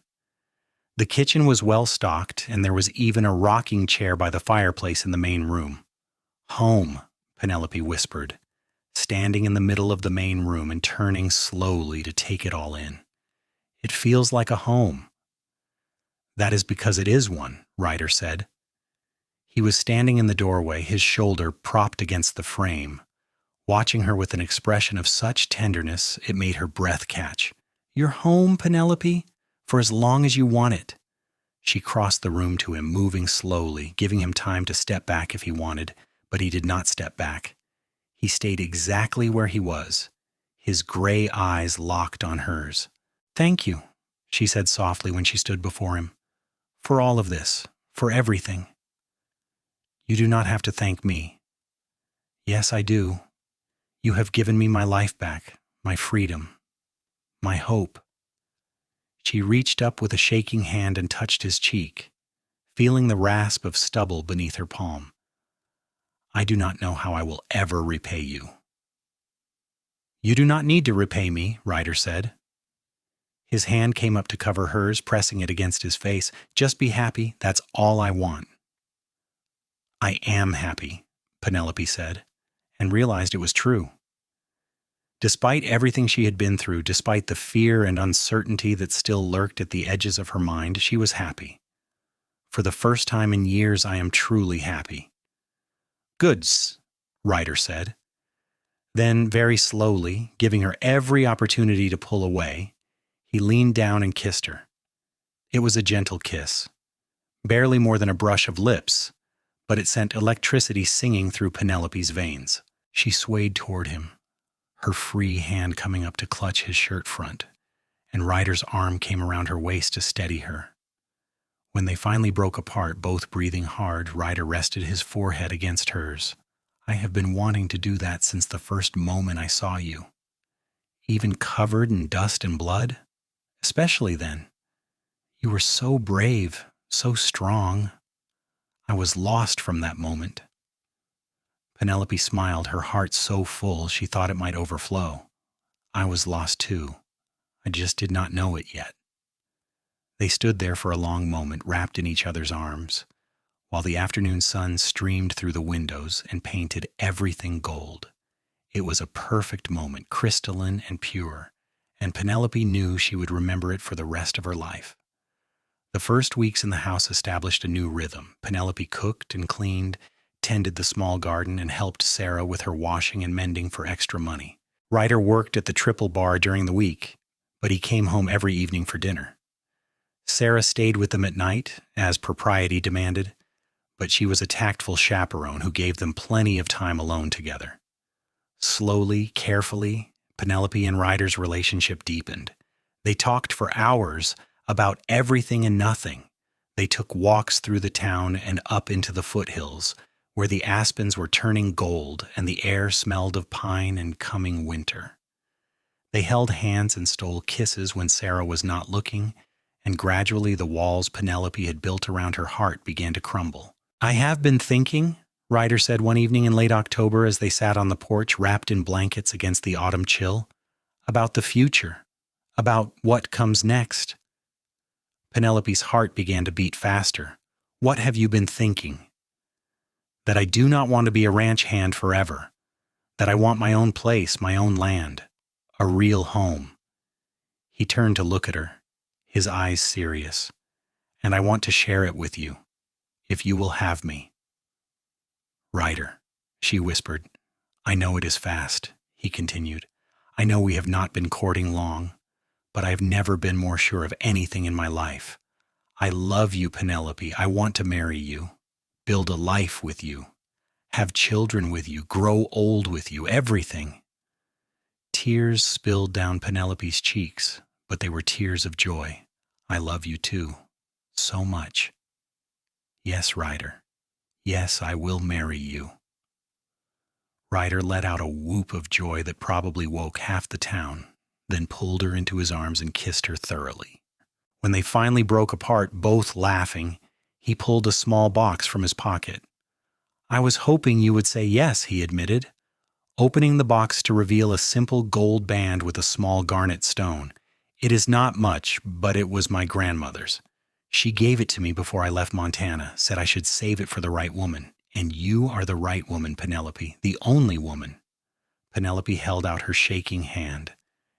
S1: The kitchen was well stocked, and there was even a rocking chair by the fireplace in the main room. Home, Penelope whispered, standing in the middle of the main room and turning slowly to take it all in. It feels like a home. That is because it is one, Ryder said. He was standing in the doorway, his shoulder propped against the frame, watching her with an expression of such tenderness it made her breath catch. Your home, Penelope, for as long as you want it. She crossed the room to him, moving slowly, giving him time to step back if he wanted, but he did not step back. He stayed exactly where he was, his gray eyes locked on hers. Thank you, she said softly when she stood before him, for all of this, for everything. You do not have to thank me. Yes, I do. You have given me my life back, my freedom, my hope. She reached up with a shaking hand and touched his cheek, feeling the rasp of stubble beneath her palm. I do not know how I will ever repay you. You do not need to repay me, Ryder said. His hand came up to cover hers, pressing it against his face. Just be happy, that's all I want. I am happy, Penelope said, and realized it was true. Despite everything she had been through, despite the fear and uncertainty that still lurked at the edges of her mind, she was happy. For the first time in years, I am truly happy. Goods, Ryder said. Then, very slowly, giving her every opportunity to pull away, he leaned down and kissed her. It was a gentle kiss, barely more than a brush of lips, but it sent electricity singing through Penelope's veins. She swayed toward him, her free hand coming up to clutch his shirt front, and Ryder's arm came around her waist to steady her. When they finally broke apart, both breathing hard, Ryder rested his forehead against hers. I have been wanting to do that since the first moment I saw you. Even covered in dust and blood? Especially then. You were so brave, so strong. I was lost from that moment. Penelope smiled, her heart so full she thought it might overflow. I was lost too. I just did not know it yet. They stood there for a long moment, wrapped in each other's arms, while the afternoon sun streamed through the windows and painted everything gold. It was a perfect moment, crystalline and pure, and Penelope knew she would remember it for the rest of her life. The first weeks in the house established a new rhythm. Penelope cooked and cleaned, tended the small garden, and helped Sarah with her washing and mending for extra money. Ryder worked at the Triple Bar during the week, but he came home every evening for dinner. Sarah stayed with them at night, as propriety demanded, but she was a tactful chaperone who gave them plenty of time alone together. Slowly, carefully, Penelope and Ryder's relationship deepened. They talked for hours about everything and nothing. They took walks through the town and up into the foothills, where the aspens were turning gold and the air smelled of pine and coming winter. They held hands and stole kisses when Sarah was not looking, and gradually the walls Penelope had built around her heart began to crumble. I have been thinking, Ryder said one evening in late October as they sat on the porch wrapped in blankets against the autumn chill, about the future, about what comes next. Penelope's heart began to beat faster. What have you been thinking? That I do not want to be a ranch hand forever. That I want my own place, my own land, a real home. He turned to look at her, his eyes serious. And I want to share it with you, if you will have me. Ryder, she whispered. I know it is fast, he continued. I know we have not been courting long, but I have never been more sure of anything in my life. I love you, Penelope. I want to marry you, build a life with you, have children with you, grow old with you, everything." Tears spilled down Penelope's cheeks, but they were tears of joy. "I love you too, so much." "Yes, Ryder. Yes, I will marry you." Ryder let out a whoop of joy that probably woke half the town, then pulled her into his arms and kissed her thoroughly. When they finally broke apart, both laughing, he pulled a small box from his pocket. "I was hoping you would say yes," he admitted, opening the box to reveal a simple gold band with a small garnet stone. "It is not much, but it was my grandmother's. She gave it to me before I left Montana, said I should save it for the right woman. And you are the right woman, Penelope, the only woman." Penelope held out her shaking hand,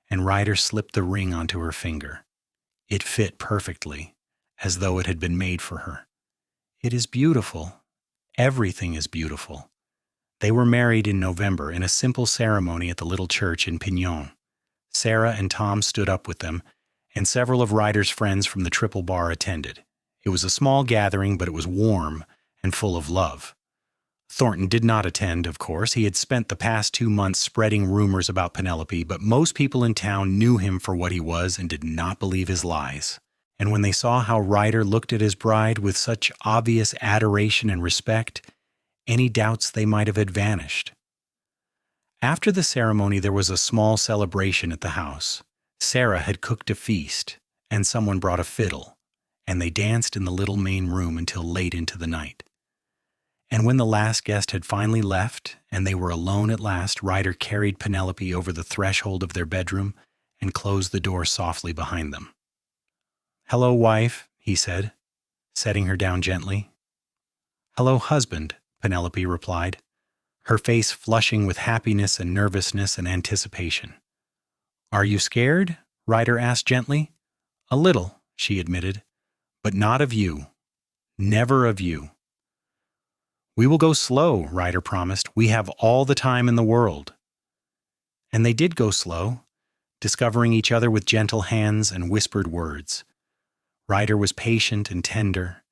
S1: and Ryder slipped the ring onto her finger. It fit perfectly, as though it had been made for her. "It is beautiful. Everything is beautiful." They were married in November in a simple ceremony at the little church in Pignon. Sarah and Tom stood up with them, and several of Ryder's friends from the Triple Bar attended. It was a small gathering, but it was warm and full of love. Thornton did not attend, of course. He had spent the past 2 months spreading rumors about Penelope, but most people in town knew him for what he was and did not believe his lies. And when they saw how Ryder looked at his bride with such obvious adoration and respect, any doubts they might have had vanished. After the ceremony, there was a small celebration at the house. Sarah had cooked a feast, and someone brought a fiddle, and they danced in the little main room until late into the night. And when the last guest had finally left, and they were alone at last, Ryder carried Penelope over the threshold of their bedroom and closed the door softly behind them. "Hello, wife," he said, setting her down gently. "Hello, husband," Penelope replied, her face flushing with happiness and nervousness and anticipation. "Are you scared?" Ryder asked gently. "A little," she admitted, "but not of you. Never of you." "We will go slow," Ryder promised. "We have all the time in the world." And they did go slow, discovering each other with gentle hands and whispered words. Ryder was patient and tender,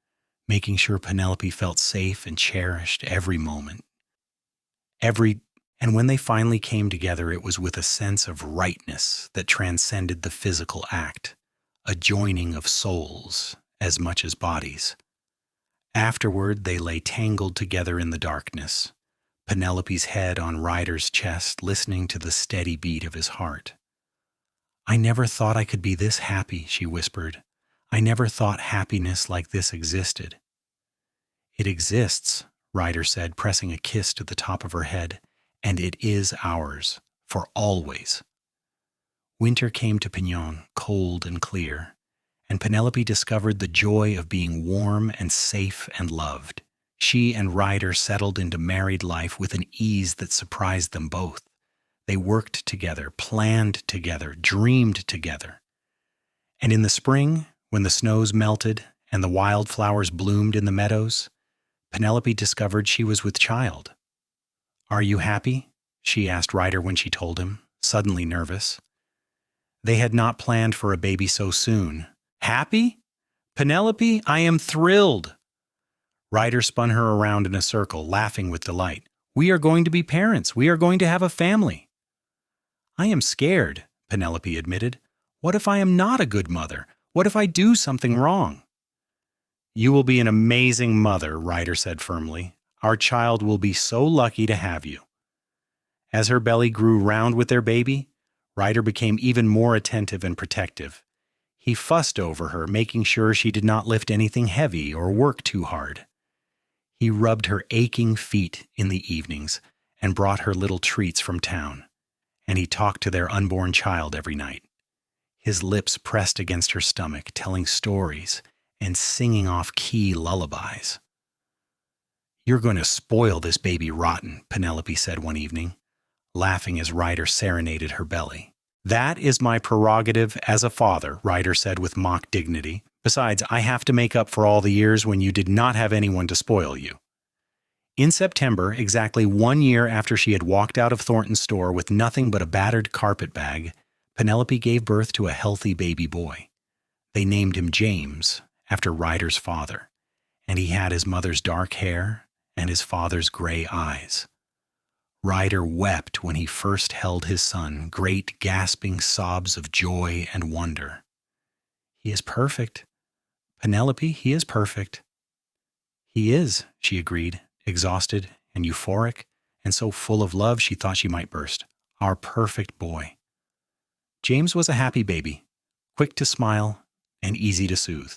S1: making sure Penelope felt safe and cherished every moment. And when they finally came together, it was with a sense of rightness that transcended the physical act, a joining of souls as much as bodies. Afterward, they lay tangled together in the darkness, Penelope's head on Ryder's chest, listening to the steady beat of his heart. "I never thought I could be this happy," she whispered. "I never thought happiness like this existed." "It exists," Ryder said, pressing a kiss to the top of her head, "and it is ours, for always." Winter came to Pignon, cold and clear, and Penelope discovered the joy of being warm and safe and loved. She and Ryder settled into married life with an ease that surprised them both. They worked together, planned together, dreamed together. And in the spring, when the snows melted and the wildflowers bloomed in the meadows, Penelope discovered she was with child. "Are you happy?" she asked Ryder when she told him, suddenly nervous. They had not planned for a baby so soon. "Happy? Penelope, I am thrilled." Ryder spun her around in a circle, laughing with delight. "We are going to be parents. We are going to have a family." "I am scared," Penelope admitted. "What if I am not a good mother? What if I do something wrong?" "You will be an amazing mother," Ryder said firmly. "Our child will be so lucky to have you." As her belly grew round with their baby, Ryder became even more attentive and protective. He fussed over her, making sure she did not lift anything heavy or work too hard. He rubbed her aching feet in the evenings and brought her little treats from town, and he talked to their unborn child every night. His lips pressed against her stomach, telling stories and singing off key lullabies. "You're going to spoil this baby rotten," Penelope said one evening, laughing as Ryder serenaded her belly. "That is my prerogative as a father," Ryder said with mock dignity. "Besides, I have to make up for all the years when you did not have anyone to spoil you." In September, exactly 1 year after she had walked out of Thornton's store with nothing but a battered carpet bag, Penelope gave birth to a healthy baby boy. They named him James, after Ryder's father, and he had his mother's dark hair and his father's gray eyes. Ryder wept when he first held his son, great gasping sobs of joy and wonder. "He is perfect. Penelope, he is perfect." "He is," she agreed, exhausted and euphoric, and so full of love she thought she might burst. "Our perfect boy." James was a happy baby, quick to smile and easy to soothe.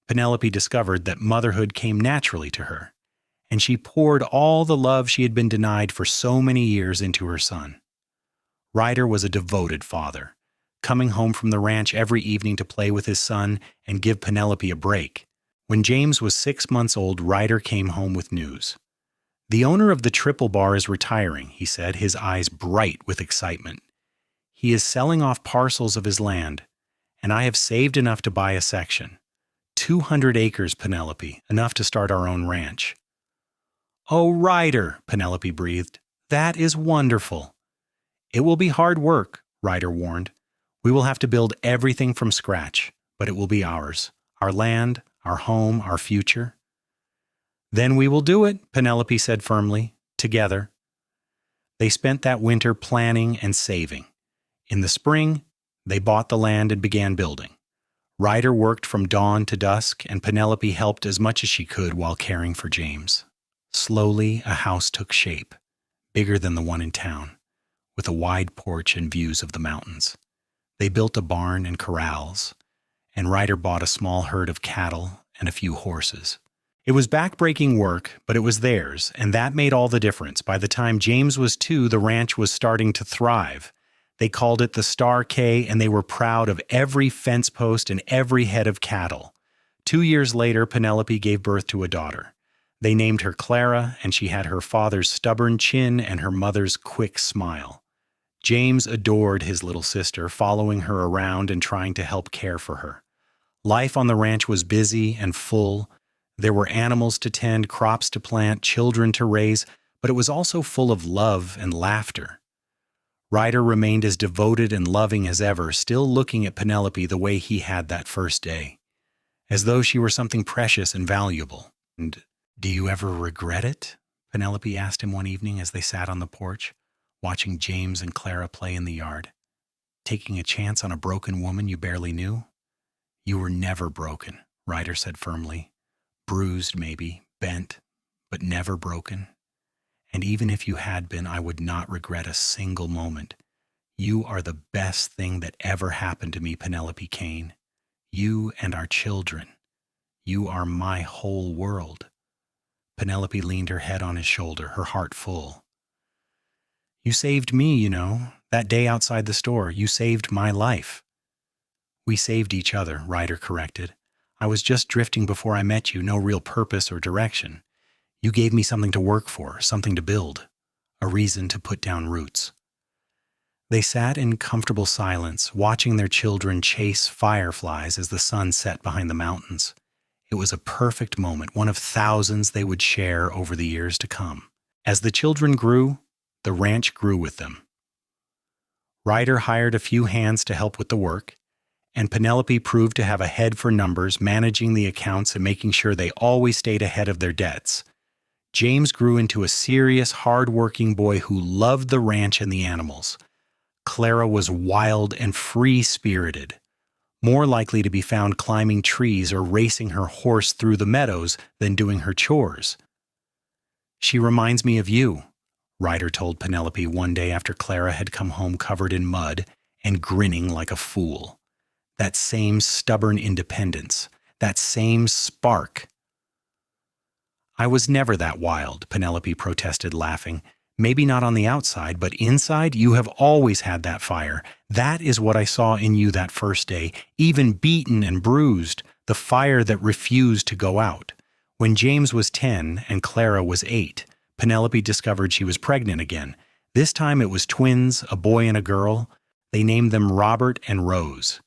S1: Penelope discovered that motherhood came naturally to her, and she poured all the love she had been denied for so many years into her son. Ryder was a devoted father, coming home from the ranch every evening to play with his son and give Penelope a break. When James was 6 months old, Ryder came home with news. "The owner of the Triple Bar is retiring," he said, his eyes bright with excitement. "He is selling off parcels of his land, and I have saved enough to buy a section. 200 acres, Penelope, enough to start our own ranch." "Oh, Ryder," Penelope breathed, "that is wonderful." "It will be hard work," Ryder warned. "We will have to build everything from scratch, but it will be ours. Our land, our home, our future." "Then we will do it," Penelope said firmly, "together." They spent that winter planning and saving. In the spring, they bought the land and began building. Ryder worked from dawn to dusk, and Penelope helped as much as she could while caring for James. Slowly, a house took shape, bigger than the one in town, with a wide porch and views of the mountains. They built a barn and corrals, and Ryder bought a small herd of cattle and a few horses. It was backbreaking work, but it was theirs, and that made all the difference. By the time James was 2, the ranch was starting to thrive. They called it the Star K, and they were proud of every fence post and every head of cattle. 2 years later, Penelope gave birth to a daughter. They named her Clara, and she had her father's stubborn chin and her mother's quick smile. James adored his little sister, following her around and trying to help care for her. Life on the ranch was busy and full. There were animals to tend, crops to plant, children to raise, but it was also full of love and laughter. Ryder remained as devoted and loving as ever, still looking at Penelope the way he had that first day, as though she were something precious and valuable. "And do you ever regret it?" Penelope asked him one evening as they sat on the porch, watching James and Clara play in the yard. "Taking a chance on a broken woman you barely knew?" "You were never broken," Ryder said firmly. "Bruised, maybe, bent, but never broken. And even if you had been, I would not regret a single moment. You are the best thing that ever happened to me, Penelope Kane. You and our children. You are my whole world." Penelope leaned her head on his shoulder, her heart full. "You saved me, you know, that day outside the store. You saved my life." "We saved each other," Ryder corrected. "I was just drifting before I met you, no real purpose or direction. You gave me something to work for, something to build, a reason to put down roots." They sat in comfortable silence, watching their children chase fireflies as the sun set behind the mountains. It was a perfect moment, one of thousands they would share over the years to come. As the children grew, the ranch grew with them. Ryder hired a few hands to help with the work, and Penelope proved to have a head for numbers, managing the accounts and making sure they always stayed ahead of their debts. James grew into a serious, hard-working boy who loved the ranch and the animals. Clara was wild and free-spirited, more likely to be found climbing trees or racing her horse through the meadows than doing her chores. "She reminds me of you," Ryder told Penelope one day after Clara had come home covered in mud and grinning like a fool. That same stubborn independence, that same spark. "I was never that wild," Penelope protested, laughing. "Maybe not on the outside, but inside you have always had that fire. That is what I saw in you that first day, even beaten and bruised, the fire that refused to go out." When James was 10 and Clara was 8, Penelope discovered she was pregnant again. This time it was twins, a boy and a girl. They named them Robert and Rose,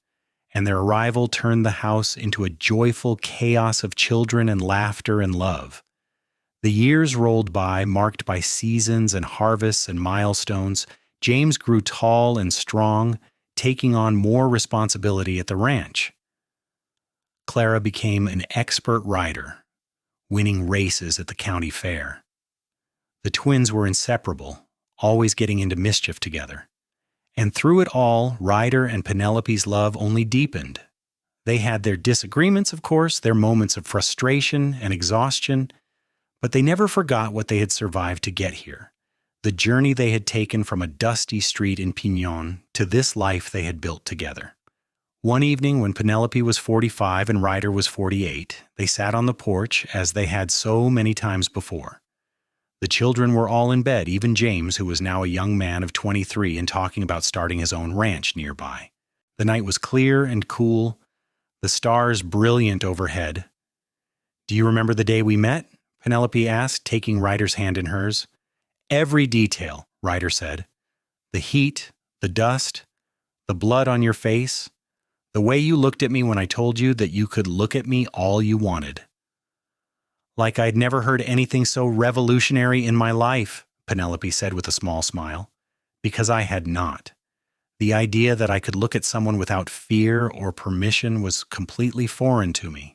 S1: and their arrival turned the house into a joyful chaos of children and laughter and love. The years rolled by, marked by seasons and harvests and milestones. James grew tall and strong, taking on more responsibility at the ranch. Clara became an expert rider, winning races at the county fair. The twins were inseparable, always getting into mischief together. And through it all, Ryder and Penelope's love only deepened. They had their disagreements, of course, their moments of frustration and exhaustion, but they never forgot what they had survived to get here, the journey they had taken from a dusty street in Pignon to this life they had built together. One evening when Penelope was 45 and Ryder was 48, they sat on the porch as they had so many times before. The children were all in bed, even James, who was now a young man of 23 and talking about starting his own ranch nearby. The night was clear and cool, the stars brilliant overhead. "Do you remember the day we met?" Penelope asked, taking Ryder's hand in hers. "Every detail," Ryder said. "The heat, the dust, the blood on your face, the way you looked at me when I told you that you could look at me all you wanted." "Like I'd never heard anything so revolutionary in my life," Penelope said with a small smile. "Because I had not. The idea that I could look at someone without fear or permission was completely foreign to me."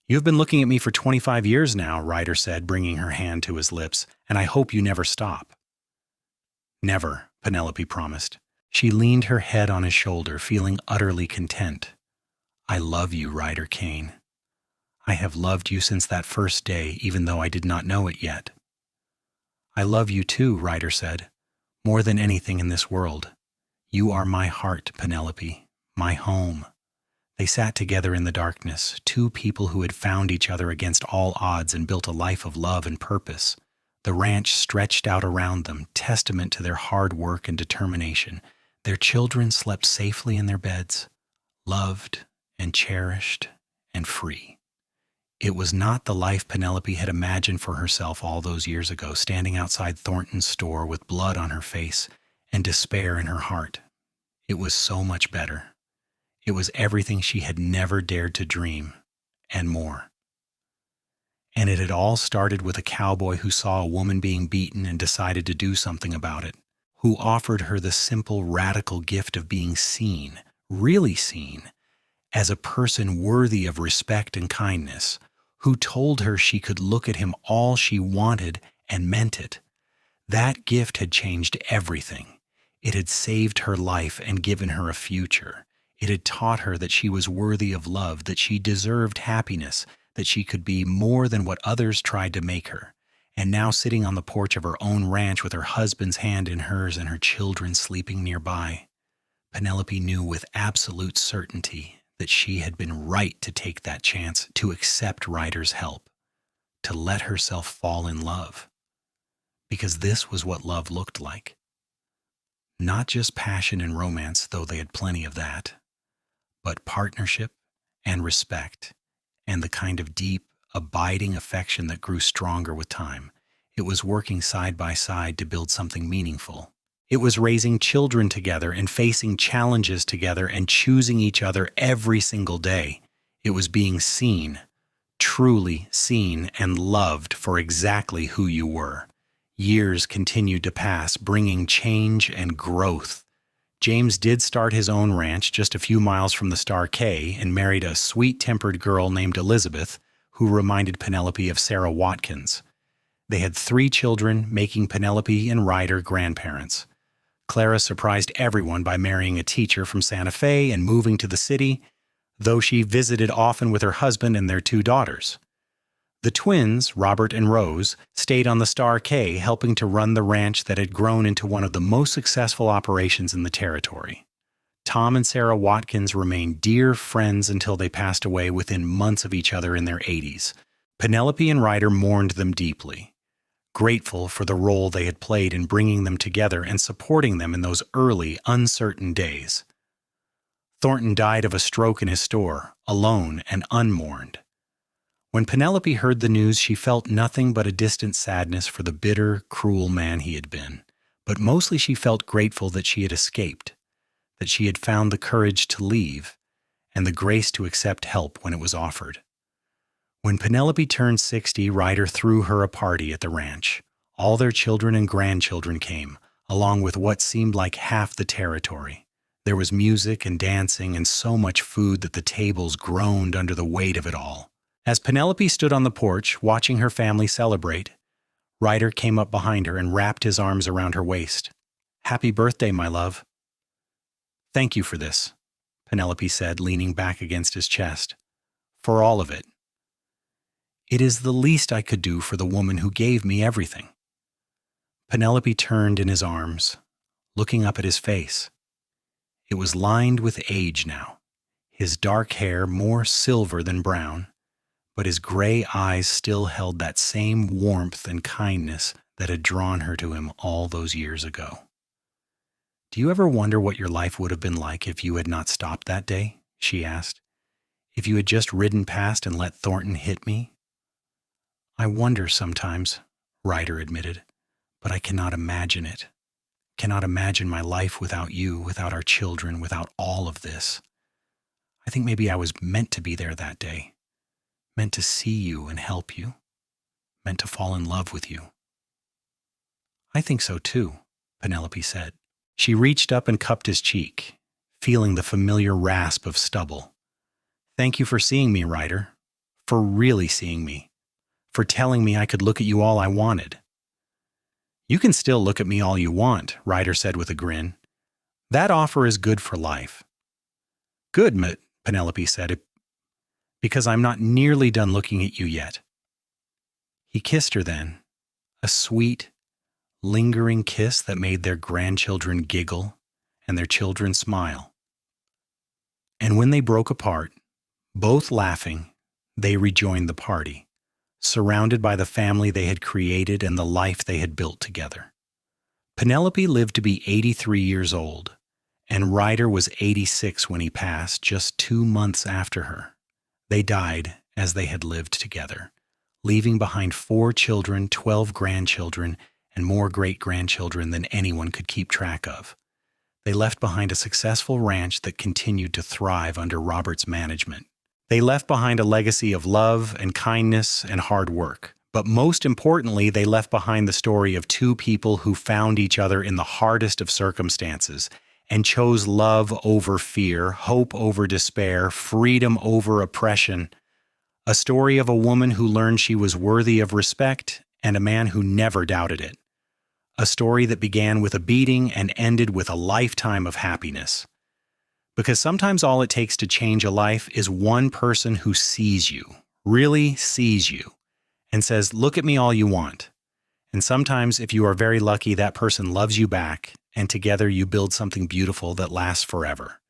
S1: "You've been looking at me for 25 years now," Ryder said, bringing her hand to his lips, "and I hope you never stop." "Never," Penelope promised. She leaned her head on his shoulder, feeling utterly content. "I love you, Ryder Kane. I have loved you since that first day, even though I did not know it yet." "I love you too," Ryder said, "more than anything in this world. You are my heart, Penelope, my home." They sat together in the darkness, two people who had found each other against all odds and built a life of love and purpose. The ranch stretched out around them, testament to their hard work and determination. Their children slept safely in their beds, loved and cherished and free. It was not the life Penelope had imagined for herself all those years ago, standing outside Thornton's store with blood on her face and despair in her heart. It was so much better. It was everything she had never dared to dream, and more. And it had all started with a cowboy who saw a woman being beaten and decided to do something about it, who offered her the simple, radical gift of being seen, really seen, as a person worthy of respect and kindness, who told her she could look at him all she wanted and meant it. That gift had changed everything. It had saved her life and given her a future. It had taught her that she was worthy of love, that she deserved happiness, that she could be more than what others tried to make her. And now, sitting on the porch of her own ranch with her husband's hand in hers and her children sleeping nearby, Penelope knew with absolute certainty that she had been right to take that chance, to accept Ryder's help, to let herself fall in love. Because this was what love looked like. Not just passion and romance, though they had plenty of that, but partnership and respect, and the kind of deep, abiding affection that grew stronger with time. It was working side by side to build something meaningful. It was raising children together and facing challenges together and choosing each other every single day. It was being seen, truly seen and loved for exactly who you were. Years continued to pass, bringing change and growth. James did start his own ranch just a few miles from the Star K and married a sweet-tempered girl named Elizabeth, who reminded Penelope of Sarah Watkins. They had 3 children, making Penelope and Ryder grandparents. Clara surprised everyone by marrying a teacher from Santa Fe and moving to the city, though she visited often with her husband and their 2 daughters. The twins, Robert and Rose, stayed on the Star K, helping to run the ranch that had grown into one of the most successful operations in the territory. Tom and Sarah Watkins remained dear friends until they passed away within months of each other in their 80s. Penelope and Ryder mourned them deeply, grateful for the role they had played in bringing them together and supporting them in those early, uncertain days. Thornton died of a stroke in his store, alone and unmourned. When Penelope heard the news, she felt nothing but a distant sadness for the bitter, cruel man he had been. But mostly she felt grateful that she had escaped, that she had found the courage to leave, and the grace to accept help when it was offered. When Penelope turned 60, Ryder threw her a party at the ranch. All their children and grandchildren came, along with what seemed like half the territory. There was music and dancing and so much food that the tables groaned under the weight of it all. As Penelope stood on the porch, watching her family celebrate, Ryder came up behind her and wrapped his arms around her waist. "Happy birthday, my love." "Thank you for this," Penelope said, leaning back against his chest. "For all of it. It is the least I could do for the woman who gave me everything." Penelope turned in his arms, looking up at his face. It was lined with age now, his dark hair more silver than brown, but his gray eyes still held that same warmth and kindness that had drawn her to him all those years ago. "Do you ever wonder what your life would have been like if you had not stopped that day?" she asked. "If you had just ridden past and let Thornton hit me?" "I wonder sometimes," Ryder admitted, "but I cannot imagine it. Cannot imagine my life without you, without our children, without all of this. I think maybe I was meant to be there that day, meant to see you and help you, meant to fall in love with you." "I think so too," Penelope said. She reached up and cupped his cheek, feeling the familiar rasp of stubble. "Thank you for seeing me, Ryder. For really seeing me. For telling me I could look at you all I wanted." "You can still look at me all you want," Ryder said with a grin. "That offer is good for life." "Good," Penelope said, "because I'm not nearly done looking at you yet." He kissed her then, a sweet, lingering kiss that made their grandchildren giggle and their children smile. And when they broke apart, both laughing, they rejoined the party, surrounded by the family they had created and the life they had built together. Penelope lived to be 83 years old, and Ryder was 86 when he passed, just 2 months after her. They died as they had lived together, leaving behind 4 children, 12 grandchildren, and more great-grandchildren than anyone could keep track of. They left behind a successful ranch that continued to thrive under Robert's management. They left behind a legacy of love and kindness and hard work. But most importantly, they left behind the story of 2 people who found each other in the hardest of circumstances and chose love over fear, hope over despair, freedom over oppression. A story of a woman who learned she was worthy of respect and a man who never doubted it. A story that began with a beating and ended with a lifetime of happiness. Because sometimes all it takes to change a life is one person who sees you, really sees you, and says, "Look at me all you want." And sometimes, if you are very lucky, that person loves you back, and together you build something beautiful that lasts forever.